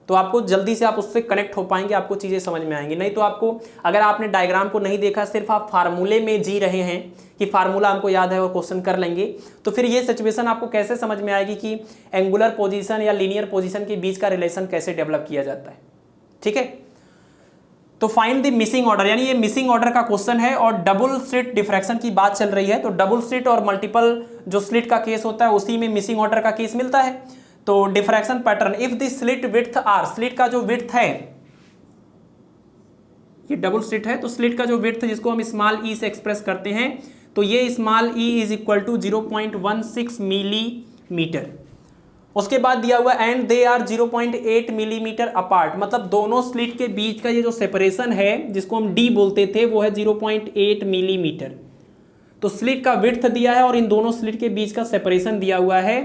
तो आपको जल्दी से आप उससे कनेक्ट हो पाएंगे, आपको चीज़ें समझ में आएंगी। नहीं तो आपको, अगर आपने डायग्राम को नहीं देखा, सिर्फ आप फार्मूले में जी रहे हैं कि फार्मूला हमको याद है और क्वेश्चन कर लेंगे, तो फिर ये सिचुएशन आपको कैसे समझ में आएगी कि एंगुलर पोजीशन या लीनियर पोजीशन के बीच का रिलेशन कैसे डेवलप किया जाता है। ठीक है, तो फाइंड द मिसिंग ऑर्डर, यानी ये मिसिंग ऑर्डर का क्वेश्चन है और डबल स्लिट डिफ्रैक्शन की बात चल रही है। तो डबल स्लिट और मल्टीपल जो स्लिट का केस होता है उसी में मिसिंग ऑर्डर का केस मिलता है। तो diffraction pattern, if the slit width are, slit का जो विड्थ है, ये डबल स्लिट है, तो स्लिट का जो विड्थ जिसको हम स्मॉल ई से एक्सप्रेस करते हैं, तो ये small E is equal to 0.16 millimetre. उसके बाद दिया हुआ and they are 0.8 millimetre apart, मतलब दोनों स्लिट के बीच का ये जो सेपरेशन है जिसको हम डी बोलते थे वो है 0.8 मिलीमीटर। तो स्लिट का विड्थ दिया है और इन दोनों स्लिट के बीच का सेपरेशन दिया हुआ है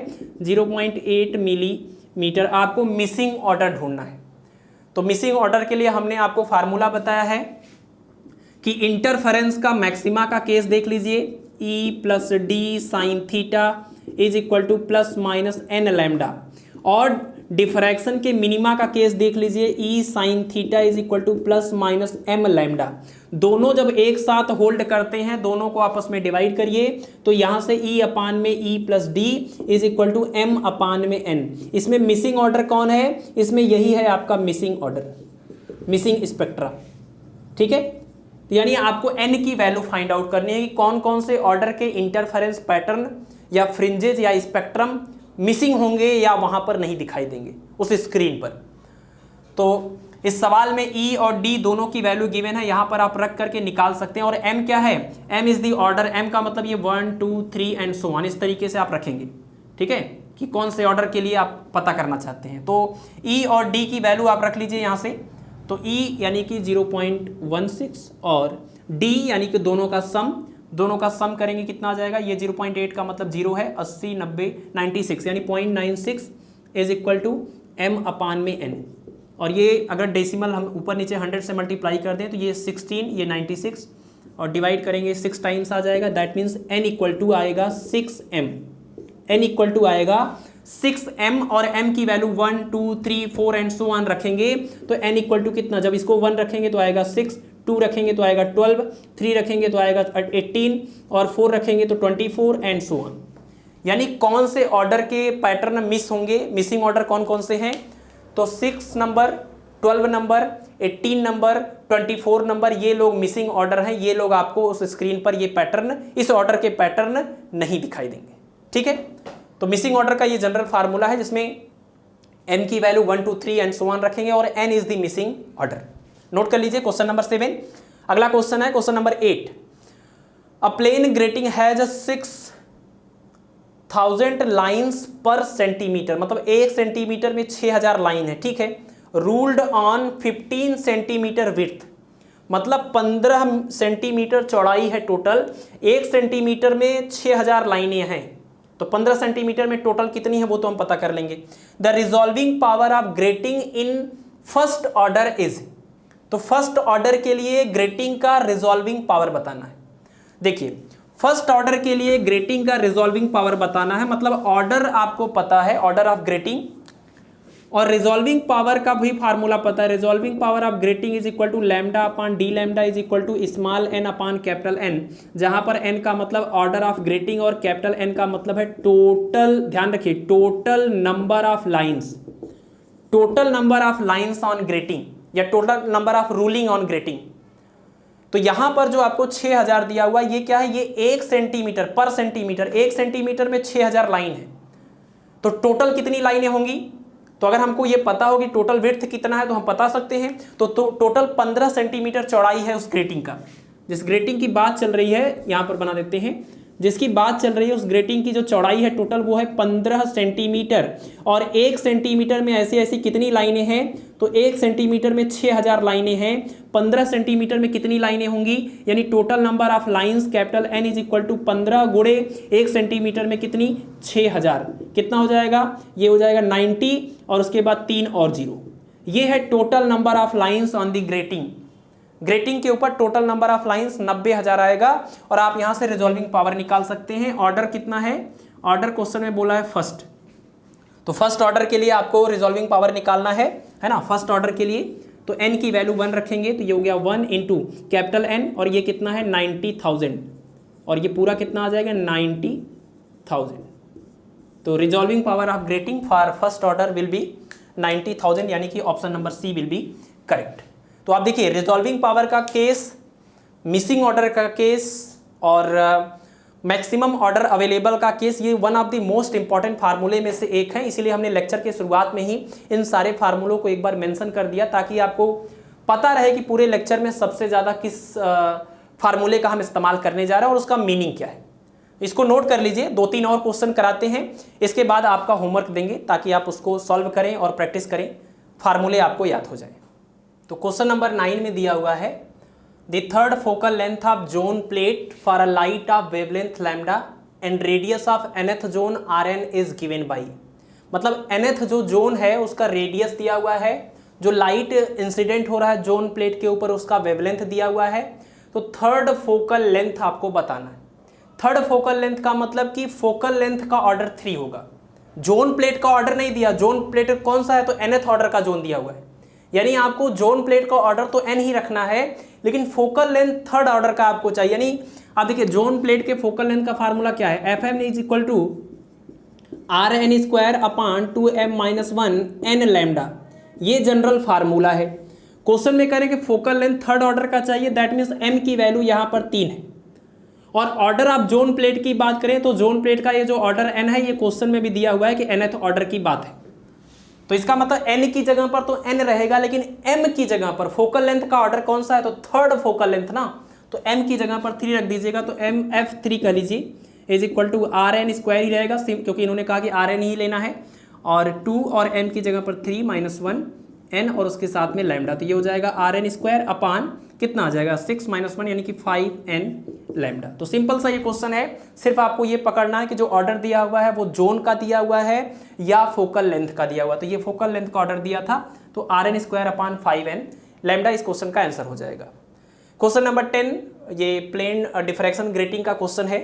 0.8 मिलीमीटर। आपको मिसिंग ऑर्डर ढूंढना है। तो मिसिंग ऑर्डर के लिए हमने आपको फार्मूला बताया है कि इंटरफेरेंस का मैक्सिमा का केस देख लीजिए, E plus D sine theta is equal to plus minus N lambda, और डिफ्रैक्शन के मिनिमा का केस देख लीजिए, E sine theta is equal to plus minus M lambda. दोनों जब एक साथ होल्ड करते हैं, दोनों को आपस में डिवाइड करिए, तो यहां से ई अपान में E plus D is equal to M upon में एन। इसमें मिसिंग ऑर्डर कौन है, इसमें यही है आपका मिसिंग ऑर्डर, मिसिंग स्पेक्ट्रा। ठीक है, तो यानी आपको एन की वैल्यू फाइंड आउट करनी है कि कौन कौन से ऑर्डर के इंटरफेरेंस पैटर्न या फ्रिंजेज या स्पेक्ट्रम मिसिंग होंगे या वहां पर नहीं दिखाई देंगे उस स्क्रीन पर। तो इस सवाल में ई और डी दोनों की वैल्यू गिवन है, यहां पर आप रख करके निकाल सकते हैं। और एम क्या है, M is the order, M का मतलब ये 1 2 3 एंड सो ऑन, इस तरीके से आप रखेंगे। ठीक है, कि कौन से ऑर्डर के लिए आप पता करना चाहते हैं। तो ई और डी की वैल्यू आप रख लीजिए यहां से। तो ई यानी कि 0.16 और डी यानी कि दोनों का सम करेंगे कितना आ जाएगा, ये 0.8 का मतलब 0 है, 80 90 96 यानी 0.96 is equal to M upon में एन। और ये अगर डेसिमल हम ऊपर नीचे 100 से मल्टीप्लाई कर दें तो ये 16, ये 96 और डिवाइड करेंगे 6 टाइम्स आ जाएगा। That means N equal to आएगा 6m, एन इक्वल टू आएगा 6m और m की वैल्यू 1 2 3 4 एंड सो ऑन रखेंगे तो n इक्वल टू कितना, जब इसको 1 रखेंगे तो आएगा 6, 2 रखेंगे तो आएगा 12, 3 रखेंगे तो आएगा 18 और 4 रखेंगे तो 24 एंड सो ऑन। यानी कौन से ऑर्डर के पैटर्न मिस होंगे, मिसिंग ऑर्डर कौन कौन से हैं, तो 6 नंबर 12 नंबर, 18 नंबर, 24 नंबर, ये लोग मिसिंग ऑर्डर हैं। ये लोग आपको उस स्क्रीन पर ये पैटर्न, इस ऑर्डर के पैटर्न नहीं दिखाई देंगे। ठीक है, तो मिसिंग ऑर्डर का ये जनरल फार्मूला है जिसमें n की वैल्यू 1 2 3 एंड सो ऑन रखेंगे और n is the missing order. Note कर लीजिए क्वेश्चन नंबर 7। अगला क्वेश्चन है question number 8। A plane grating has 6000 lines per centimetre, मतलब 1 सेंटीमीटर में 6000 लाइन है। ठीक है, रूल्ड ऑन 15 सेंटीमीटर विड्थ, मतलब 15 सेंटीमीटर चौड़ाई है टोटल, 1 सेंटीमीटर में 6000 लाइनें हैं, तो 15 सेंटीमीटर में टोटल कितनी है वो तो हम पता कर लेंगे। The resolving power of grating in first order is, तो फर्स्ट ऑर्डर के लिए ग्रेटिंग का रिजॉल्विंग पावर बताना है। देखिए फर्स्ट ऑर्डर के लिए ग्रेटिंग का रिजॉल्विंग पावर बताना है, मतलब ऑर्डर आपको पता है, ऑर्डर ऑफ ग्रेटिंग, और रिजॉल्विंग पावर का भी फार्मूला पता है। Resolving power of grating is equal to lambda upon D lambda is equal to small N upon capital N, जहां पर एन का मतलब ऑर्डर ऑफ ग्रेटिंग और कैपिटल एन का मतलब है टोटल, ध्यान रखिए, total number of lines, total number of lines on grating या total number of ruling on grating. तो यहां पर जो आपको 6000 दिया हुआ ये क्या है, ये 1 सेंटीमीटर पर सेंटीमीटर, 1 सेंटीमीटर में 6000 लाइन है, तो टोटल कितनी लाइनें होंगी। तो अगर हमको ये पता हो कि टोटल विड्थ कितना है तो हम बता सकते हैं। तो टोटल 15 सेंटीमीटर चौड़ाई है उस ग्रेटिंग का, जिस ग्रेटिंग की बात चल रही है यहां पर बना देते हैं, जिसकी बात चल रही है उस ग्रेटिंग की जो चौड़ाई है टोटल वो है 15 सेंटीमीटर, और 1 सेंटीमीटर में ऐसी ऐसी कितनी लाइनें हैं, तो 1 सेंटीमीटर में 6000 लाइनें हैं, 15 सेंटीमीटर में कितनी लाइनें होंगी, यानी total number of lines capital N is equal to 15 गुणे 1 सेंटीमीटर में कितनी 6000, कितना हो जाएगा, ये हो जाएगा 90 और उसके बाद 3 और 0। ये है total number of lines on the grating. Grating के ऊपर टोटल नंबर ऑफ लाइंस 90000 आएगा, और आप यहां से रिजॉल्विंग पावर निकाल सकते हैं। ऑर्डर कितना है, ऑर्डर क्वेश्चन में बोला है फर्स्ट, तो फर्स्ट ऑर्डर के लिए आपको रिजॉल्विंग पावर निकालना है ना, फर्स्ट ऑर्डर के लिए। तो n की वैल्यू 1 रखेंगे तो ये हो गया 1 इंटू कैपिटल N, और ये कितना है 90000, और ये पूरा कितना आ जाएगा 90000। तो resolving power of grating for first order will be 90000, यानी कि option number C will be correct. तो आप देखिए रिजॉल्विंग पावर का केस, मिसिंग ऑर्डर का केस और मैक्सिमम ऑर्डर अवेलेबल का केस, ये one of the most important फार्मूले में से एक है। इसीलिए हमने लेक्चर के शुरुआत में ही इन सारे फार्मूलों को एक बार मेंशन कर दिया, ताकि आपको पता रहे कि पूरे लेक्चर में सबसे ज़्यादा किस फार्मूले का हम इस्तेमाल करने जा रहे हैं और उसका मीनिंग क्या है। इसको नोट कर लीजिए, 2-3 और क्वेश्चन कराते हैं, इसके बाद आपका होमवर्क देंगे ताकि आप उसको सॉल्व करें और प्रैक्टिस करें, फार्मूले आपको याद हो जाए। तो क्वेश्चन नंबर 9 में दिया हुआ है, the third focal length of zone plate for a light of wavelength lambda and radius of nth zone Rn is given by, मतलब nth जो जोन है उसका रेडियस दिया हुआ है, जो लाइट इंसिडेंट हो रहा है जोन प्लेट के ऊपर उसका वेवलेंथ दिया हुआ है। तो थर्ड फोकल लेंथ आपको बताना है। थर्ड फोकल लेंथ का मतलब कि फोकल लेंथ का ऑर्डर 3 होगा, जोन प्लेट का ऑर्डर नहीं दिया, जोन प्लेट कौन सा है तो nth ऑर्डर का जोन दिया हुआ है, यानी आपको जोन प्लेट का ऑर्डर तो n ही रखना है, लेकिन फोकल लेंथ थर्ड ऑर्डर का आपको चाहिए। यानी आप देखिए जोन प्लेट के फोकल लेंथ का फार्मूला क्या है, Fm is equal to Rn square upon 2m-1 n lambda, ये जनरल फार्मूला है। क्वेश्चन में कह रहे हैं कि फोकल लेंथ थर्ड ऑर्डर का चाहिए, दैट मीन्स m की वैल्यू यहाँ पर 3 है। और ऑर्डर आप जोन प्लेट की बात करें तो जोन प्लेट का ये जो ऑर्डर n है, ये क्वेश्चन में भी दिया हुआ है कि nth ऑर्डर की बात है, तो इसका मतलब n की जगह पर तो n रहेगा, लेकिन m की जगह पर फोकल लेंथ का ऑर्डर कौन सा है तो थर्ड फोकल लेंथ ना, तो m की जगह पर 3 रख दीजिएगा, तो mf3 कर लीजिए is equal to Rn square ही रहेगा, क्योंकि इन्होंने कहा कि Rn ही लेना है, और 2 और m की जगह पर 3 - 1 n और उसके साथ में लैम्डा, तो ये हो जाएगा Rn स्क्वायर अपान कितना आ जाएगा 6 - 1 यानी कि 5n लैम्डा। तो सिंपल सा ये क्वेश्चन है, सिर्फ आपको ये पकड़ना है कि जो ऑर्डर दिया हुआ है वो जोन का दिया हुआ है या फोकल लेंथ का दिया हुआ, तो ये फोकल लेंथ का ऑर्डर दिया था, तो Rn square upon 5n lambda इस क्वेश्चन का आंसर हो जाएगा। क्वेश्चन नंबर 10, ये प्लेन डिफ्रैक्शन ग्रेटिंग का क्वेश्चन है।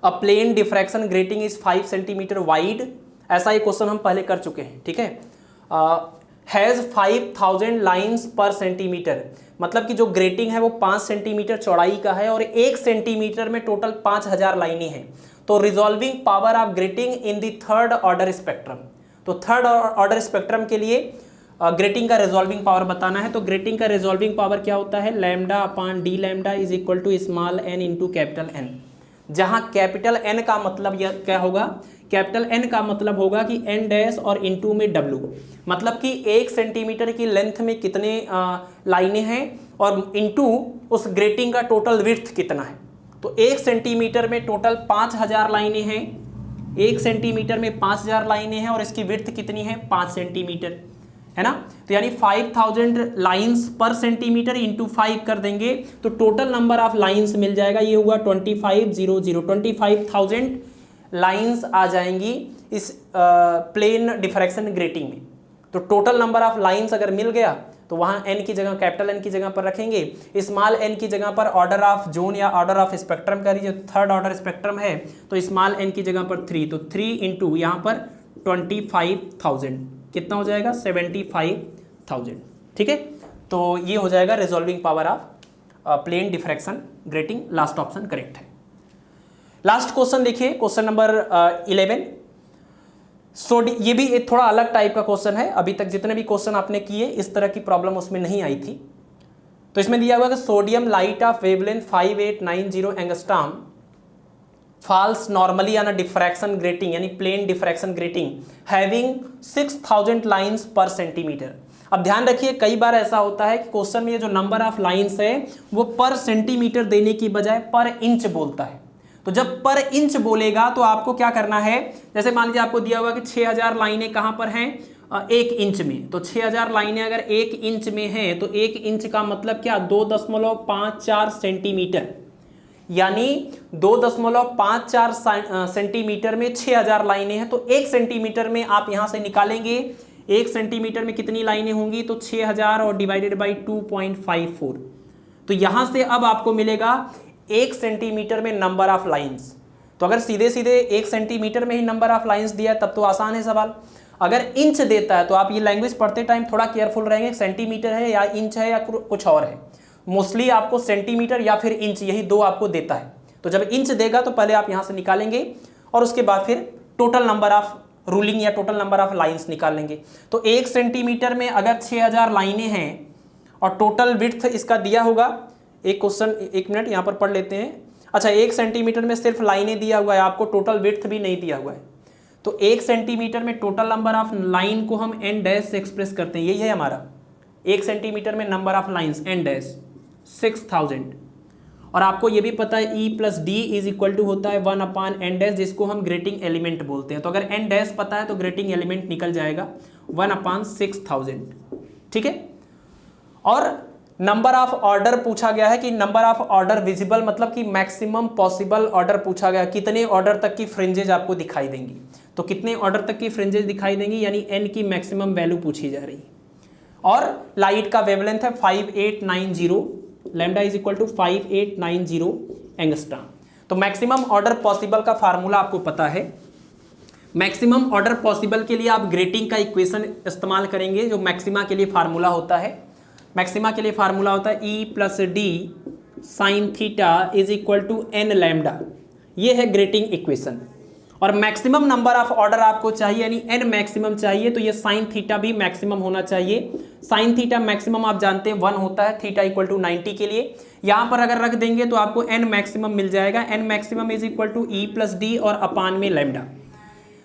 A plane diffraction grating is 5 centimetre wide, ऐसा ये क्वेश्चन हम पहले कर चुके हैं, ठीक है। हैज़ 5000 लाइन्स पर सेंटीमीटर, मतलब कि जो ग्रेटिंग है वो 5 सेंटीमीटर चौड़ाई का है और 1 सेंटीमीटर में टोटल 5000 लाइनें हैं। तो resolving power of grating in the third order spectrum, तो थर्ड ऑर्डर स्पेक्ट्रम के लिए ग्रेटिंग का रिजॉल्विंग पावर बताना है, तो ग्रेटिंग का रिजॉल्विंग पावर क्या होता है, lambda upon D lambda is equal to small N into capital N, जहां कैपिटल एन का मतलब यह क्या होगा, कैपिटल एन का मतलब होगा कि एन डैश और इनटू में डब्ल्यू, मतलब कि 1 सेंटीमीटर की लेंथ में कितने लाइनें हैं और इनटू उस ग्रेटिंग का टोटल विड्थ कितना है। तो 1 सेंटीमीटर में टोटल 5000 लाइनें हैं, 1 सेंटीमीटर में 5000 लाइनें हैं और इसकी विड्थ कितनी है 5 सेंटीमीटर, है ना। तो यानी 5000 लाइंस पर सेंटीमीटर इंटू 5 कर देंगे तो टोटल नंबर ऑफ लाइंस मिल जाएगा, ये हुआ 25,000 लाइंस आ जाएंगी इस प्लेन डिफ्रैक्शन ग्रेटिंग में। तो टोटल नंबर ऑफ लाइंस अगर मिल गया तो वहां n की जगह कैपिटल N की जगह पर रखेंगे, स्मॉल n की जगह पर ऑर्डर ऑफ जोन या ऑर्डर ऑफ स्पेक्ट्रम का जो थर्ड ऑर्डर स्पेक्ट्रम है तो स्मॉल n की जगह पर 3, तो 3 इंटू यहाँ पर 25,000 कितना हो जाएगा 75,000, ठीक है। तो ये हो जाएगा resolving power of plane diffraction grating, last option correct है। लास्ट क्वेश्चन देखिए, क्वेश्चन नंबर 11। ये भी एक थोड़ा अलग टाइप का क्वेश्चन है, अभी तक जितने भी क्वेश्चन आपने किए इस तरह की प्रॉब्लम उसमें नहीं आई थी। तो इसमें दिया हुआ कि sodium light of wavelength 5890 angstrom falls normally on a diffraction grating यानी plane diffraction grating having 6000 lines per centimetre. अब ध्यान रखिए कई बार ऐसा होता है कि क्वेश्चन में ये जो नंबर ऑफ लाइंस है वो पर सेंटीमीटर देने की बजाय पर इंच बोलता है। तो जब पर इंच बोलेगा तो आपको क्या करना है, जैसे मान लीजिए आपको दिया हुआ कि 6000 लाइनें कहां पर हैं 1 इंच में, तो 6000 लाइनें अगर 1 इंच में हैं तो 1 इंच का मतलब क्या 2.54 सेंटीमीटर, यानी 2.54 सेंटीमीटर में 6000 लाइनें हैं। तो 1 सेंटीमीटर में आप यहां से निकालेंगे 1 सेंटीमीटर में कितनी लाइनें होंगी, तो 6000 और डिवाइडेड बाई 2.54, तो यहां से अब आपको मिलेगा 1 सेंटीमीटर में नंबर ऑफ लाइंस। तो अगर सीधे सीधे 1 सेंटीमीटर में ही नंबर ऑफ लाइंस दिया है तब तो आसान है सवाल। अगर इंच देता है तो आप ये लैंग्वेज पढ़ते टाइम थोड़ा केयरफुल रहेंगे, सेंटीमीटर है या इंच है या कुछ और है। मोस्टली आपको सेंटीमीटर या फिर इंच, यही दो आपको देता है। तो जब इंच देगा तो पहले आप यहां से निकालेंगे और उसके बाद फिर टोटल नंबर ऑफ रूलिंग या टोटल नंबर ऑफ लाइंस निकालेंगे। तो 1 सेंटीमीटर में अगर 6000 लाइनें हैं और टोटल विड्थ इसका दिया होगा, एक क्वेश्चन 1 मिनट यहां पर पढ़ लेते हैं। अच्छा, 1 सेंटीमीटर में सिर्फ लाइनें दिया हुआ है, आपको टोटल विड्थ भी नहीं दिया हुआ है। तो 1 सेंटीमीटर में टोटल नंबर ऑफ लाइन को हम एन डैश से एक्सप्रेस करते हैं, यही है हमारा 1 सेंटीमीटर में number of lines N dash 6000। और आपको ये भी पता है E plus D is equal to होता है 1 अपॉन एन डैश, जिसको हम ग्रेटिंग एलिमेंट बोलते हैं। तो अगर एन डैश पता है तो ग्रेटिंग एलिमेंट निकल जाएगा 1 अपॉन 6000, ठीक है। और नंबर ऑफ ऑर्डर पूछा गया है कि नंबर ऑफ ऑर्डर विजिबल मतलब कि मैक्सिमम पॉसिबल ऑर्डर पूछा गया, कितने ऑर्डर तक की फ्रिंजेज आपको दिखाई देंगी। तो कितने ऑर्डर तक की फ्रिंजेज दिखाई देंगी, यानी एन की मैक्सिमम वैल्यू पूछी जा रही है। और लाइट का वेवलेंथ है 5890, lambda is equal to 5890 angstrom. तो मैक्सिमम ऑर्डर पॉसिबल का फार्मूला आपको पता है। मैक्सिमम ऑर्डर पॉसिबल के लिए आप ग्रेटिंग का इक्वेशन इस्तेमाल करेंगे, जो मैक्सिमा के लिए फार्मूला होता है। मैक्सिमा के लिए फार्मूला होता है E plus D sine theta is equal to N lambda, ये है ग्रेटिंग इक्वेशन। और मैक्सिमम नंबर ऑफ ऑर्डर आपको चाहिए यानी एन मैक्सिमम चाहिए, तो ये साइन थीटा भी मैक्सिमम होना चाहिए। साइन थीटा मैक्सिमम आप जानते हैं 1 होता है, थीटा इक्वल टू 90 के लिए। यहां पर अगर रख देंगे तो आपको एन मैक्सिमम मिल जाएगा, N maximum is equal to E plus D और अपान में लैम्डा।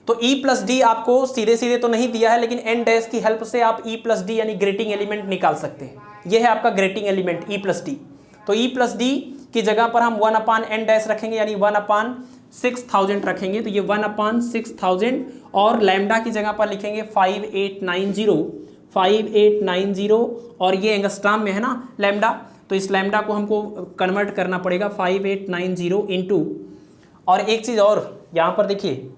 तो E प्लस डी आपको सीधे सीधे तो नहीं दिया है, लेकिन एन डैश की हेल्प से आप E प्लस डी यानी ग्रेटिंग एलिमेंट निकाल सकते हैं। यह है आपका grating element E plus D. तो E प्लस डी की जगह पर हम 1 अपान एन डैश रखेंगे, यानी 1 अपान 6000 रखेंगे। तो ये 1 अपान 6000 और लैम्डा की जगह पर लिखेंगे 5890 और ये एंगस्ट्रॉम में है ना लैम्डा, तो इस लैम्डा को हमको कन्वर्ट करना पड़ेगा 5890 इंटू, और एक चीज़ और यहाँ पर देखिए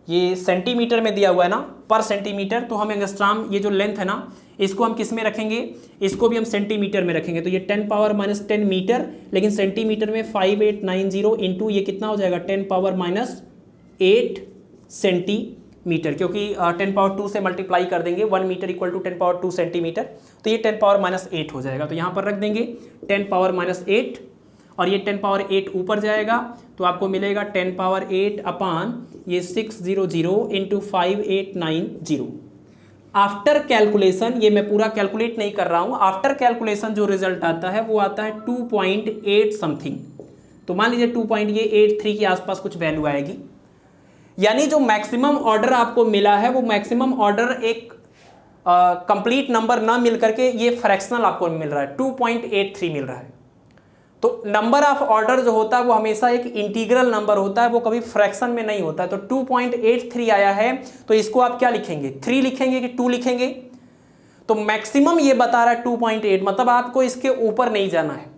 ये सेंटीमीटर में दिया हुआ है ना पर सेंटीमीटर, तो हम एंगस्ट्रॉम ये जो लेंथ है ना इसको हम किस में रखेंगे, इसको भी हम सेंटीमीटर में रखेंगे। तो ये 10 पावर माइनस 10 मीटर, लेकिन सेंटीमीटर में 5890 इंटू ये कितना हो जाएगा 10 पावर माइनस 8 सेंटीमीटर, क्योंकि 10 पावर 2 से मल्टीप्लाई कर देंगे, 1 metre equal to 10 power 2 centimetre, तो ये 10 पावर माइनस 8 हो जाएगा। तो यहाँ पर रख देंगे 10 पावर माइनस 8 और ये 10 पावर 8 ऊपर जाएगा, तो आपको मिलेगा 10 पावर 8 अपान ये 600 इंटू 5890। आफ्टर कैलकुलेशन, ये मैं पूरा कैलकुलेट नहीं कर रहा हूँ, आफ्टर कैलकुलेशन जो रिजल्ट आता है वो आता है 2.8 समथिंग। तो मान लीजिए 2.83 के आसपास कुछ वैल्यू आएगी, यानी जो मैक्सिमम ऑर्डर आपको मिला है वो मैक्सिमम ऑर्डर एक कंप्लीट नंबर ना मिल करके ये फ्रैक्शनल आपको मिल रहा है, 2.83 मिल रहा है। तो नंबर ऑफ ऑर्डर जो होता है वो हमेशा एक इंटीग्रल नंबर होता है, वो कभी फ्रैक्शन में नहीं होता है। तो 2.83 आया है तो इसको आप क्या लिखेंगे, 3 लिखेंगे कि 2 लिखेंगे? तो मैक्सिमम ये बता रहा है 2.8, मतलब आपको इसके ऊपर नहीं जाना है।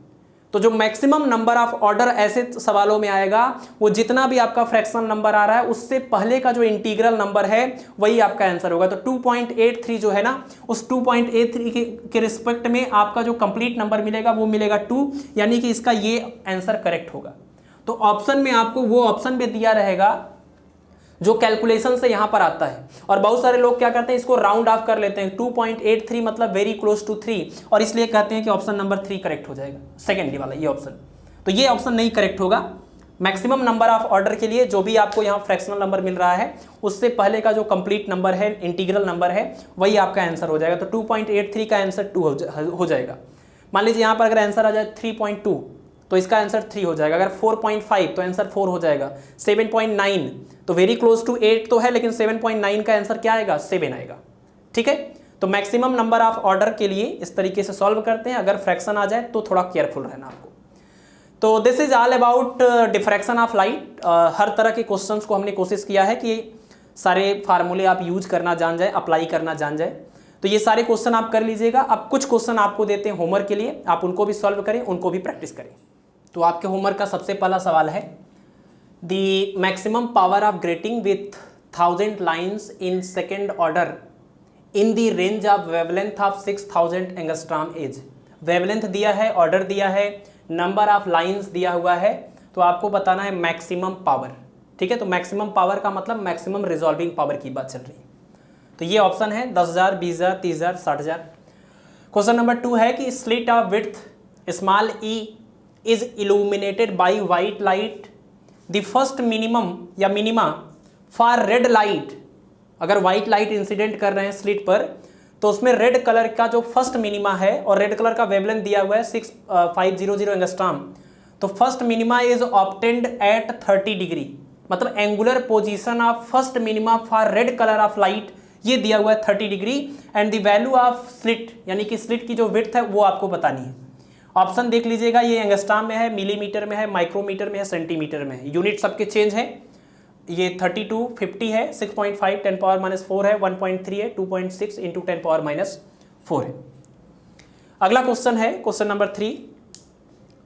तो जो मैक्सिमम नंबर ऑफ ऑर्डर ऐसे सवालों में आएगा वो जितना भी आपका फ्रैक्शनल नंबर आ रहा है उससे पहले का जो इंटीग्रल नंबर है वही आपका आंसर होगा। तो 2.83 जो है ना, उस 2.83 के रिस्पेक्ट में आपका जो कंप्लीट नंबर मिलेगा वो मिलेगा 2, यानी कि इसका ये आंसर करेक्ट होगा। तो ऑप्शन में आपको वो ऑप्शन भी दिया रहेगा जो कैलकुलेशन से यहां पर आता है। और बहुत सारे लोग क्या करते हैं, इसको राउंड ऑफ कर लेते हैं, 2.83 मतलब वेरी क्लोज टू 3, और इसलिए कहते हैं कि ऑप्शन नंबर 3 करेक्ट हो जाएगा, सेकेंड वाला ये ऑप्शन। तो ये ऑप्शन नहीं करेक्ट होगा। मैक्सिमम नंबर ऑफ ऑर्डर के लिए जो भी आपको यहाँ फ्रैक्शनल नंबर मिल रहा है उससे पहले का जो कंप्लीट नंबर है, इंटीग्रल नंबर है, वही आपका आंसर हो जाएगा। तो 2.83 का आंसर 2 हो जाएगा। मान लीजिए यहाँ पर अगर आंसर आ जाए 3.2 तो इसका आंसर 3 हो जाएगा। अगर 4.5 तो आंसर 4 हो जाएगा। 7.9 तो वेरी क्लोज टू 8 तो है, लेकिन 7.9 का आंसर क्या आएगा, 7 आएगा। ठीक है, तो मैक्सिमम नंबर ऑफ ऑर्डर के लिए इस तरीके से सॉल्व करते हैं। अगर फ्रैक्शन आ जाए तो थोड़ा केयरफुल रहना आपको। तो this is all about diffraction of light. हर तरह के क्वेश्चंस को हमने कोशिश किया है कि सारे फार्मूले आप यूज करना जान जाए, अप्लाई करना जान जाए। तो ये सारे क्वेश्चन आप कर लीजिएगा। अब कुछ क्वेश्चन आपको देते हैं होमवर्क के लिए, आप उनको भी सॉल्व करें, उनको भी प्रैक्टिस करें। तो आपके होमवर्क का सबसे पहला सवाल है, the maximum power of grating with 1000 lines in second order in the range of wavelength of 6000 angstrom is. Wavelength दिया है, ऑर्डर दिया है, नंबर ऑफ लाइन्स दिया हुआ है, तो आपको बताना है मैक्सिमम पावर। ठीक है, तो मैक्सिमम पावर का मतलब मैक्सिमम रिजॉल्विंग पावर की बात चल रही है। तो ये ऑप्शन है 10,000, 20,000, 30,000, 60,000। क्वेश्चन नंबर 2 है कि slit of width small E is illuminated by white light the first minimum या मिनिमा फॉर रेड लाइट। अगर वाइट लाइट इंसिडेंट कर रहे हैं स्लिट पर तो उसमें रेड कलर का जो फर्स्ट मिनिमा है, और रेड कलर का वेवलेंथ दिया हुआ है 6500 एंगस्ट्रॉम, तो first minima is obtained at 30 degree, मतलब angular position of first minima for red colour of light ये दिया हुआ है 30 degree, and the value of slit यानी कि स्लिट की जो विड्थ है वो आपको बतानी है। ऑप्शन देख लीजिएगा, ये एंगस्ट्रॉम में है, मिलीमीटर में है, माइक्रोमीटर में है, सेंटीमीटर में है। यूनिट सबके चेंज है। ये 32, 50 है, 6.5 10⁻⁻4 है, 1.3 है, 2.6 × 10⁻⁴ है। अगला क्वेश्चन है question number 3,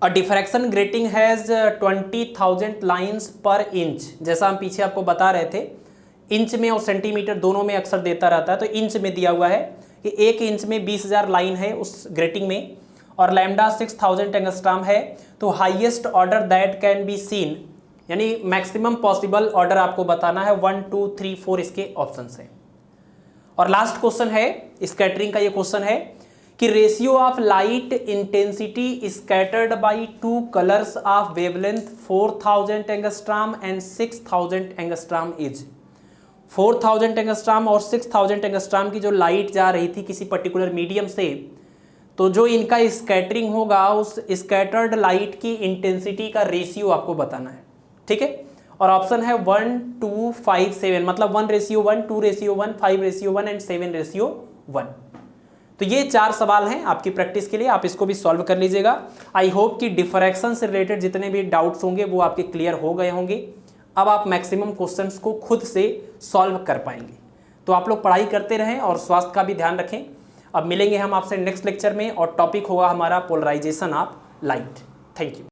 a diffraction grating has 20,000 lines पर इंच। जैसा हम पीछे आपको बता रहे थे, इंच में और सेंटीमीटर दोनों में अक्सर देता रहता है। तो इंच में दिया हुआ है कि 1 इंच में 20,000 लाइन है उस ग्रेटिंग में, और लैम्डा 6000 एंगस्ट्रॉम है। तो highest order that can be seen यानी मैक्सिमम पॉसिबल ऑर्डर आपको बताना है। 1, 2, 3, 4 इसके ऑप्शन है। और लास्ट क्वेश्चन है स्कैटरिंग का, ये क्वेश्चन है कि ratio of light intensity scattered by 2 colours of wavelength 4000 angstrom and 6000 angstrom is. 4000 angstrom और 6000 एंगस्ट्रॉम की जो लाइट जा रही थी किसी पर्टिकुलर मीडियम से, तो जो इनका स्कैटरिंग होगा उस स्कैटर्ड लाइट की इंटेंसिटी का रेशियो आपको बताना है। ठीक है, और ऑप्शन है 1, 2, 5, 7, मतलब 1:1, 2:1, 5:1 एंड 7:1। तो ये 4 सवाल हैं आपकी प्रैक्टिस के लिए, आप इसको भी सॉल्व कर लीजिएगा। आई होप कि डिफ्रैक्शन से रिलेटेड जितने भी डाउट्स होंगे वो आपके क्लियर हो गए होंगे। अब आप मैक्सिमम क्वेश्चंस को खुद से सॉल्व कर पाएंगे। तो आप लोग पढ़ाई करते रहें और स्वास्थ्य का भी ध्यान रखें। अब मिलेंगे हम आपसे नेक्स्ट लेक्चर में, और टॉपिक होगा हमारा polarisation of light. Thank you.